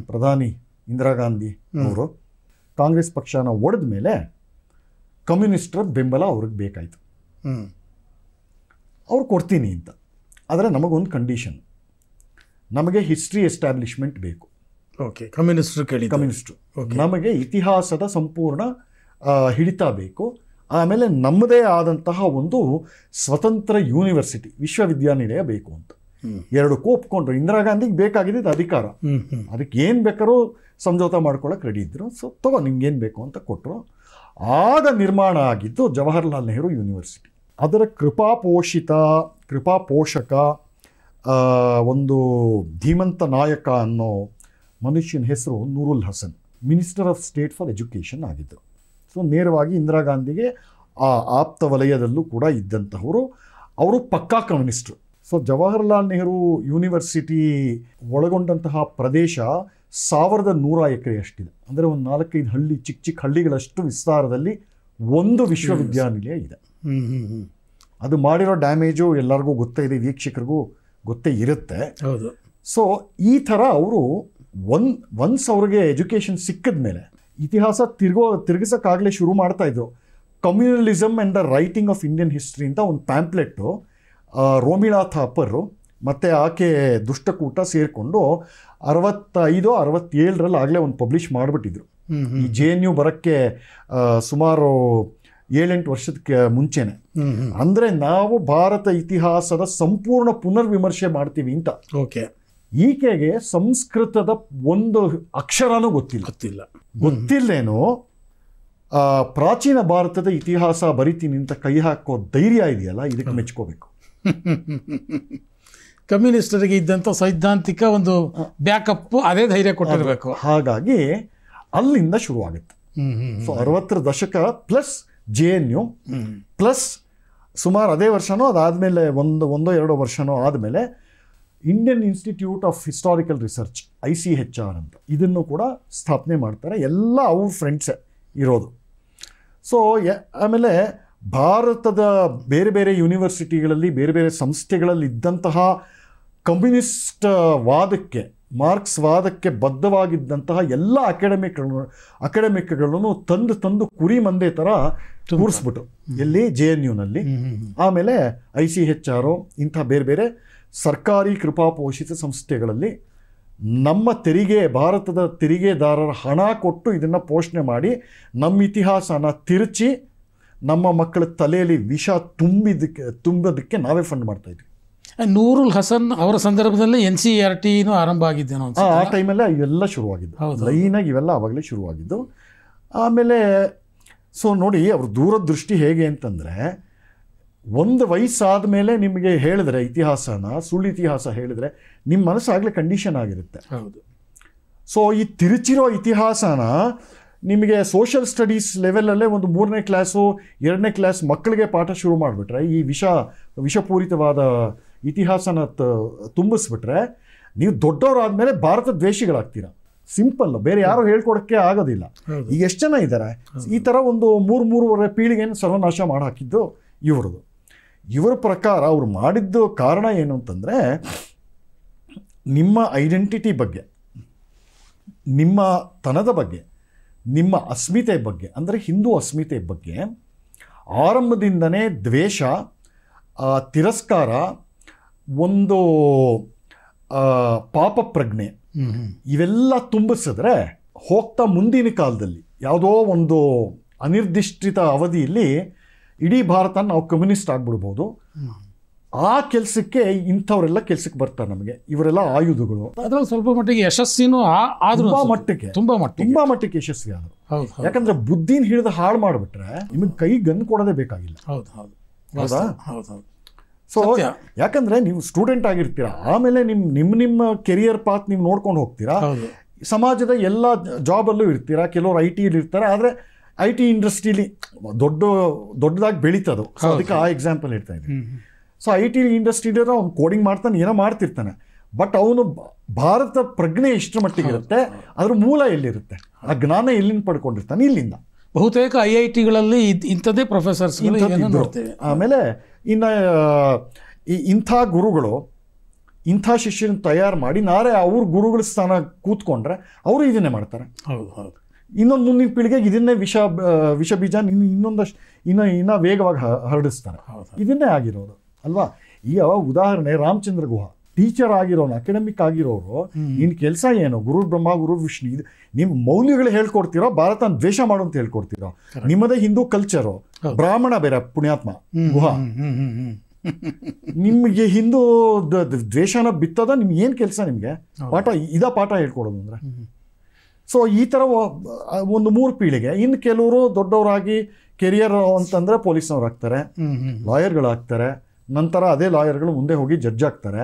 ಪ್ರಧಾನಿ ಇಂದಿರಾ ಗಾಂಧಿ ಅವರು ಕಾಂಗ್ರೆಸ್ ಪಕ್ಷನ ಒಡೆದ ಮೇಲೆ ಕಮ್ಯುನಿಸ್ಟರ ಬೆಂಬಲ ಅವ್ರಿಗೆ ಬೇಕಾಯಿತು. ಅವ್ರು ಕೊಡ್ತೀನಿ ಅಂತ. ಆದರೆ ನಮಗೊಂದು ಕಂಡೀಷನ್, ನಮಗೆ ಹಿಸ್ಟ್ರಿ ಎಸ್ಟಾಬ್ಲಿಷ್ಮೆಂಟ್ ಬೇಕು. ಓಕೆ. ಕಮ್ಯುನಿಸ್ಟ್ರು ನಮಗೆ ಇತಿಹಾಸದ ಸಂಪೂರ್ಣ ಹಿಡಿತ ಬೇಕು. ಆಮೇಲೆ ನಮ್ಮದೇ ಆದಂತಹ ಒಂದು ಸ್ವತಂತ್ರ ಯೂನಿವರ್ಸಿಟಿ, ವಿಶ್ವವಿದ್ಯಾನಿಲಯ ಬೇಕು ಅಂತ. ಎರಡಕ್ಕೂ ಒಪ್ಕೊಂಡ್ರು. ಇಂದಿರಾ ಗಾಂಧಿಗೆ ಬೇಕಾಗಿದ್ದು ಅಧಿಕಾರ, ಅದಕ್ಕೆ ಏನು ಬೇಕಾದ್ರೂ ಸಮझौता ಮಾಡ್ಕೊಳ್ಳೋಕೆ ರೆಡಿ ಇದ್ದರು. ಸೊ ತಗೋ ನಿಮ್ಗೇನು ಬೇಕು ಅಂತ ಕೊಟ್ಟರು. ಆಗ ನಿರ್ಮಾಣ ಆಗಿದ್ದು ಜವಾಹರ್ಲಾಲ್ ನೆಹರು ಯೂನಿವರ್ಸಿಟಿ. ಅದರ ಕೃಪಾಪೋಷಕ ಒಂದು ಧೀಮಂತ ನಾಯಕ ಅನ್ನೋ ಮನುಷ್ಯನ ಹೆಸರು Nurul Hasan, minister of state for education ಆಗಿದ್ದರು. ಸೊ ನೇರವಾಗಿ ಇಂದಿರಾ ಗಾಂಧಿಗೆ ಆ ಆಪ್ತ ವಲಯದಲ್ಲೂ ಕೂಡ ಇದ್ದಂಥವರು. ಅವರು ಪಕ್ಕಾ ಕಮ್ಯುನಿಸ್ಟರು. ಸೊ ಜವಾಹರ್ಲಾಲ್ ನೆಹರು ಯೂನಿವರ್ಸಿಟಿ ಒಳಗೊಂಡಂತಹ ಪ್ರದೇಶ 1100 ಎಕರೆ ಅಷ್ಟಿದೆ. ಅಂದರೆ ಒಂದು 4-5 ಹಳ್ಳಿ, ಚಿಕ್ಕ ಹಳ್ಳಿಗಳಷ್ಟು ವಿಸ್ತಾರದಲ್ಲಿ ಒಂದು ವಿಶ್ವವಿದ್ಯಾನಿಲಯ ಇದೆ. ಅದು ಮಾಡಿರೋ ಡ್ಯಾಮೇಜು ಎಲ್ಲರಿಗೂ ಗೊತ್ತೇ ಇದೆ, ವೀಕ್ಷಕರಿಗೂ ಗೊತ್ತೇ ಇರುತ್ತೆ. ಸೊ ಈ ಥರ ಅವರು ಒನ್ಸ್ ಅವ್ರಿಗೆ ಎಜುಕೇಷನ್ ಸಿಕ್ಕಿದ ಮೇಲೆ ಇತಿಹಾಸ ತಿರುಗಿಸೋಕ್ಕಾಗಲೇ ಶುರು ಮಾಡ್ತಾಯಿದ್ರು. Communalism and the writing of Indian history ಅಂತ ಒಂದು ಪ್ಯಾಂಪ್ಲೆಟ್ಟು ರೋಮಿಳಾ ಥಾಪರು ಮತ್ತು ಆಕೆ ದುಷ್ಟಕೂಟ ಸೇರಿಕೊಂಡು 65-67ರಲ್ಲಿ ಆಗಲೇ ಒಂದು ಪಬ್ಲಿಷ್ ಮಾಡಿಬಿಟ್ಟಿದ್ರು. ಈ JNU ಬರೋಕ್ಕೆ ಸುಮಾರು 7-8 ವರ್ಷಕ್ಕೆ ಮುಂಚೆನೆ. ಅಂದರೆ ನಾವು ಭಾರತ ಇತಿಹಾಸದ ಸಂಪೂರ್ಣ ಪುನರ್ವಿಮರ್ಶೆ ಮಾಡ್ತೀವಿ ಅಂತ. ಓಕೆ. ಈಕೆಗೆ ಸಂಸ್ಕೃತದ ಒಂದು ಅಕ್ಷರನೂ ಗೊತ್ತಿಲ್ಲೇನೋ ಪ್ರಾಚೀನ ಭಾರತದ ಇತಿಹಾಸ ಬರಿತೀನಿ ಅಂತ ಕೈ ಹಾಕೋ ಧೈರ್ಯ ಇದೆಯಲ್ಲ, ಇದಕ್ಕೆ ಮೆಚ್ಕೋಬೇಕು. ಕಮ್ಯುನಿಸ್ಟರಿಗೆ ಇದ್ದಂಥ ಸೈದ್ಧಾಂತಿಕ ಒಂದು ಬ್ಯಾಕಪ್ ಅದೇ ಧೈರ್ಯ ಕೊಟ್ಟಿರಬೇಕು. ಹಾಗಾಗಿ ಅಲ್ಲಿಂದ ಶುರುವಾಗುತ್ತೆ. ಸೊ 60ರ ದಶಕ ಪ್ಲಸ್ JNU ಪ್ಲಸ್ ಸುಮಾರು ಅದೇ ವರ್ಷನೋ ಅದಾದಮೇಲೆ ಒಂದೋ ಎರಡೋ ವರ್ಷನೋ ಆದಮೇಲೆ Indian institute of historical research ICHR ಅಂತ ಇದನ್ನು ಕೂಡ ಸ್ಥಾಪನೆ ಮಾಡ್ತಾರೆ. ಎಲ್ಲ ಅವ್ರ ಫ್ರೆಂಡ್ಸೇ ಇರೋದು. ಸೊ ಆಮೇಲೆ ಭಾರತದ ಬೇರೆ ಬೇರೆ ಯೂನಿವರ್ಸಿಟಿಗಳಲ್ಲಿ ಬೇರೆ ಬೇರೆ ಸಂಸ್ಥೆಗಳಲ್ಲಿ ಇದ್ದಂತಹ ಕಮ್ಯುನಿಸ್ಟ್ ವಾದಕ್ಕೆ, ಮಾರ್ಕ್ಸ್ ವಾದಕ್ಕೆ ಬದ್ಧವಾಗಿದ್ದಂತಹ ಎಲ್ಲ ಅಕಾಡೆಮಿಕ್ಗಳನ್ನು ತಂದು ಕುರಿ ಮಂದೆ ಥರ ಕೂರಿಸ್ಬಿಟ್ಟು ಎಲ್ಲಿ JNUನಲ್ಲಿ, ಆಮೇಲೆ ICHR ಇಂಥ ಬೇರೆ ಬೇರೆ ಸರ್ಕಾರಿ ಕೃಪಾಪೋಷಿತ ಸಂಸ್ಥೆಗಳಲ್ಲಿ ನಮ್ಮ ಭಾರತದ ತೆರಿಗೆದಾರರ ಹಣ ಕೊಟ್ಟು ಇದನ್ನು ಪೋಷಣೆ ಮಾಡಿ ನಮ್ಮ ಇತಿಹಾಸನ ತಿರುಚಿ ನಮ್ಮ ಮಕ್ಕಳ ತಲೆಯಲ್ಲಿ ವಿಷ ತುಂಬೋದಕ್ಕೆ ನಾವೇ ಫಂಡ್ ಮಾಡ್ತಾಯಿದ್ವಿ. ನೂರುಲ್ ಹಸನ್ ಅವರ ಸಂದರ್ಭದಲ್ಲಿ NCERTನೂ ಆರಂಭ ಆಗಿದ್ದೇನೋ ಆ ಟೈಮಲ್ಲೇ ಇವೆಲ್ಲ ಶುರುವಾಗಿದ್ದು, ಲೈನಾಗಿ ಇವೆಲ್ಲ ಆವಾಗಲೇ ಶುರುವಾಗಿದ್ದು. ಆಮೇಲೆ ಸೊ ನೋಡಿ ಅವ್ರ ದೂರದೃಷ್ಟಿ ಹೇಗೆ ಅಂತಂದರೆ, ಒಂದು ವಯಸ್ಸಾದ ಮೇಲೆ ನಿಮಗೆ ಹೇಳಿದ್ರೆ ಇತಿಹಾಸನ, ಸುಳ್ಳು ಇತಿಹಾಸ ಹೇಳಿದ್ರೆ ನಿಮ್ಮ ಮನಸ್ಸಾಗಲೇ ಕಂಡೀಷನ್ ಆಗಿರುತ್ತೆ. ಹೌದು. ಸೊ ಈ ತಿರುಚಿರೋ ಇತಿಹಾಸನ ನಿಮಗೆ ಸೋಷಿಯಲ್ ಸ್ಟಡೀಸ್ ಲೆವೆಲಲ್ಲೇ ಒಂದು 3ನೇ ಕ್ಲಾಸು 2ನೇ ಕ್ಲಾಸ್ ಮಕ್ಕಳಿಗೆ ಪಾಠ ಶುರು ಮಾಡಿಬಿಟ್ರೆ ಈ ವಿಷಪೂರಿತವಾದ ಇತಿಹಾಸನ ತುಂಬಿಸ್ಬಿಟ್ರೆ ನೀವು ದೊಡ್ಡವರಾದ್ಮೇಲೆ ಭಾರತ ದ್ವೇಷಿಗಳಾಗ್ತೀರಾ. ಸಿಂಪಲ್, ಬೇರೆ ಯಾರು ಹೇಳ್ಕೊಡಕ್ಕೆ ಆಗೋದಿಲ್ಲ. ಈಗ ಎಷ್ಟು ಜನ ಇದ್ದಾರೆ ಈ ಥರ ಒಂದು 3-3.5 ಪೀಳಿಗೆಯನ್ನು ಸರ್ವನಾಶ ಮಾಡಿ ಹಾಕಿದ್ದು ಇವ್ರದ್ದು. ಇವರ ಪ್ರಕಾರ ಅವ್ರು ಮಾಡಿದ್ದು ಕಾರಣ ಏನು ಅಂತಂದರೆ, ನಿಮ್ಮ ಐಡೆಂಟಿಟಿ ಬಗ್ಗೆ, ನಿಮ್ಮ ತನದ ಬಗ್ಗೆ, ನಿಮ್ಮ ಅಸ್ಮಿತೆ ಬಗ್ಗೆ, ಅಂದರೆ ಹಿಂದೂ ಅಸ್ಮಿತೆ ಬಗ್ಗೆ ಆರಂಭದಿಂದನೇ ದ್ವೇಷ, ತಿರಸ್ಕಾರ, ಒಂದು ಪಾಪ ಪ್ರಜ್ಞೆ ಇವೆಲ್ಲ ತುಂಬಿಸಿದ್ರೆ ಹೋಗ್ತಾ ಮುಂದಿನ ಕಾಲದಲ್ಲಿ ಯಾವುದೋ ಒಂದು ಅನಿರ್ದಿಷ್ಟ ಅವಧಿಯಲ್ಲಿ ಇಡೀ ಭಾರತ ನಾವು ಕಮ್ಯುನಿಸ್ಟ್ ಆಗ್ಬಿಡ್ಬೋದು. ಆ ಕೆಲಸಕ್ಕೆ ಇಂಥವರೆಲ್ಲ ಕೆಲಸಕ್ಕೆ ಬರ್ತಾರೆ. ನಮಗೆ ಇವರೆಲ್ಲ ಆಯುಧಗಳು. ಅದ್ರಲ್ಲಿ ಸ್ವಲ್ಪ ಮಟ್ಟಿಗೆ ಯಶಸ್ಸಿನೂ ಆದ್ರೂ ತುಂಬಾ ಮಟ್ಟಿಗೆ ಯಶಸ್ವಿ ಆದರು. ಯಾಕಂದ್ರೆ ಬುದ್ಧಿನ ಹಿಡಿದು ಹಾಳು ಮಾಡಿಬಿಟ್ರೆ ನಿಮಗೆ ಕೈ ಗನ್ ಕೊಡೋದೇ ಬೇಕಾಗಿಲ್ಲ. ಹೌದಾ? ಸೊ ಯಾಕಂದ್ರೆ ನೀವು ಸ್ಟೂಡೆಂಟ್ ಆಗಿರ್ತೀರಾ, ಆಮೇಲೆ ನಿಮ್ಮ ಕೆರಿಯರ್ ಪಾತ್ ನೀವು ನೋಡ್ಕೊಂಡು ಹೋಗ್ತೀರಾ. ಸಮಾಜದ ಎಲ್ಲ ಜಾಬಲ್ಲೂ ಇರ್ತೀರಾ. ಕೆಲವರು IT ಇರ್ತಾರೆ, ಆದರೆ IT ಇಂಡಸ್ಟ್ರಿಲಿ ದೊಡ್ಡದಾಗಿ ಬೆಳೀತದು. ಸೊ ಅದಕ್ಕೆ ಆ ಎಕ್ಸಾಂಪಲ್ ಹೇಳ್ತಾ ಇದ್ದೀನಿ. ಸೊ IT ಇಂಡಸ್ಟ್ರಿಲಿ ಅವ್ನು ಕೋಡಿಂಗ್ ಮಾಡ್ತಾನೆ, ಏನೋ ಮಾಡ್ತಿರ್ತಾನೆ, ಬಟ್ ಅವನು ಭಾರತ ಪ್ರಜ್ಞೆ ಎಷ್ಟರ ಮಟ್ಟಿಗೆ ಇರುತ್ತೆ, ಅದ್ರ ಮೂಲ ಎಲ್ಲಿರುತ್ತೆ, ಆ ಜ್ಞಾನ ಎಲ್ಲಿಂದ ಪಡ್ಕೊಂಡಿರ್ತಾನೆ, ಇಲ್ಲಿಂದ. ಬಹುತೇಕ IITಗಳಲ್ಲಿ ಇಂಥದ್ದೇ ಪ್ರೊಫೆಸರ್ಸ್. ಆಮೇಲೆ ಇನ್ನು ಇಂಥ ಗುರುಗಳು ಇಂಥ ಶಿಷ್ಯನ ತಯಾರು ಮಾಡಿ ನಾಳೆ ಅವ್ರ ಗುರುಗಳ ಸ್ಥಾನ ಕೂತ್ಕೊಂಡ್ರೆ ಅವರು ಇದನ್ನೇ ಮಾಡ್ತಾರೆ. ಇನ್ನೊಂದು ಮುಂದಿನ ಪೀಳಿಗೆಗೆ ಇದನ್ನೇ ವಿಷ ಬೀಜ ಇನ್ನೂ ವೇಗವಾಗಿ ಹರಡಿಸ್ತಾರೆ. ಇದನ್ನೇ ಆಗಿರೋದು ಅಲ್ವಾ? ಈ ಉದಾಹರಣೆ ರಾಮಚಂದ್ರ ಗುಹಾ ಟೀಚರ್ ಆಗಿರೋನು, ಅಕಾಡೆಮಿಕ್ ಆಗಿರೋರು, ನಿನ್ನ ಕೆಲಸ ಏನು? ಗುರು ಬ್ರಹ್ಮ ಗುರು ವಿಷ್ಣು, ಇದು ನಿಮ್ಮ ಮೌಲ್ಯಗಳು ಹೇಳ್ಕೊಡ್ತೀರೋ, ಭಾರತ ದ್ವೇಷ ಮಾಡು ಅಂತ ಹೇಳ್ಕೊಡ್ತೀರೋ? ನಿಮ್ಮದೇ ಹಿಂದೂ ಕಲ್ಚರು, ಬ್ರಾಹ್ಮಣ ಬೇರೆ ಪುಣ್ಯಾತ್ಮ ಗುಹಾ, ನಿಮಗೆ ಹಿಂದೂ ದ್ವೇಷನ ಬಿತ್ತದ ನಿಮ್ಗೆ ಏನು ಕೆಲಸ? ನಿಮಗೆ ಪಾಠ ಹೇಳ್ಕೊಡೋದು ಅಂದರೆ. ಸೊ ಈ ಥರ ಒಂದು 3 ಪೀಳಿಗೆ. ಇನ್ನು ಕೆಲವರು ದೊಡ್ಡವರಾಗಿ ಕೆರಿಯರ್ ಅಂತಂದರೆ ಪೊಲೀಸ್ನವ್ರು ಆಗ್ತಾರೆ, ಲಾಯರ್ಗಳಾಗ್ತಾರೆ, ನಂತರ ಅದೇ ಲಾಯರ್ಗಳು ಮುಂದೆ ಹೋಗಿ ಜಡ್ಜ್ ಆಗ್ತಾರೆ.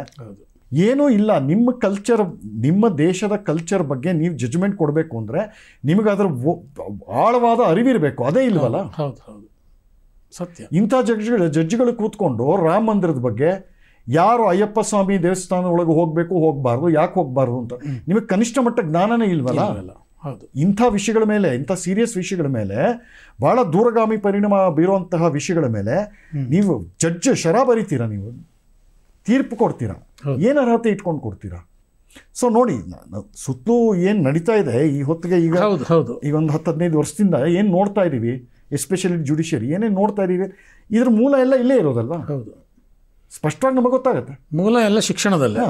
ಏನೂ ಇಲ್ಲ. ನಿಮ್ಮ ಕಲ್ಚರ್, ನಿಮ್ಮ ದೇಶದ ಕಲ್ಚರ್ ಬಗ್ಗೆ ನೀವು ಜಡ್ಜ್ಮೆಂಟ್ ಕೊಡಬೇಕು ಅಂದರೆ ನಿಮಗೆ ಅದರ ಆಳವಾದ ಅರಿವಿರಬೇಕು. ಅದೇ ಇಲ್ವಲ್ಲ? ಸತ್ಯ. ಇಂಥ ಜಡ್ಜ್ಗಳು ಕೂತ್ಕೊಂಡು ರಾಮ ಮಂದಿರದ ಬಗ್ಗೆ, ಯಾರು ಅಯ್ಯಪ್ಪ ಸ್ವಾಮಿ ದೇವಸ್ಥಾನ ಒಳಗೆ ಹೋಗಬೇಕು ಹೋಗಬಾರ್ದು, ಯಾಕೆ ಹೋಗಬಾರ್ದು ಅಂತ ನಿಮಗೆ ಕನಿಷ್ಠ ಮಟ್ಟ ಜ್ಞಾನನೇ ಇಲ್ವಲ್ಲ? ಇಂಥ ವಿಷಯಗಳ ಮೇಲೆ, ಇಂಥ ಸೀರಿಯಸ್ ವಿಷಯಗಳ ಮೇಲೆ, ಭಾಳ ದೂರಗಾಮಿ ಪರಿಣಾಮ ಬೀರುವಂತಹ ವಿಷಯಗಳ ಮೇಲೆ ನೀವು ಶರ ಬರಿತೀರಾ, ನೀವು ತೀರ್ಪು ಕೊಡ್ತೀರಾ, ಏನು ಅರ್ಹತೆ ಇಟ್ಕೊಂಡು ಕೊಡ್ತೀರಾ? ಸೊ ನೋಡಿ, ಸುತ್ತಲೂ ಏನು ನಡೀತಾ ಇದೆ ಈ ಹೊತ್ತಿಗೆ, ಈಗ ಒಂದು 10-15 ವರ್ಷದಿಂದ ಏನು ನೋಡ್ತಾ ಇದ್ದೀವಿ, ಎಸ್ಪೆಷಲಿ ಜುಡಿಷಿಯರಿ ಏನೇನು ನೋಡ್ತಾ ಇದ್ದೀವಿ, ಇದ್ರ ಮೂಲ ಎಲ್ಲ ಇಲ್ಲೇ ಇರೋದಲ್ವಾ? ಸ್ಪಷ್ಟವಾಗಿ ನಮಗೆ ಗೊತ್ತಾಗುತ್ತೆ. ಮೂಲ ಎಲ್ಲ ಶಿಕ್ಷಣದಲ್ಲೇ.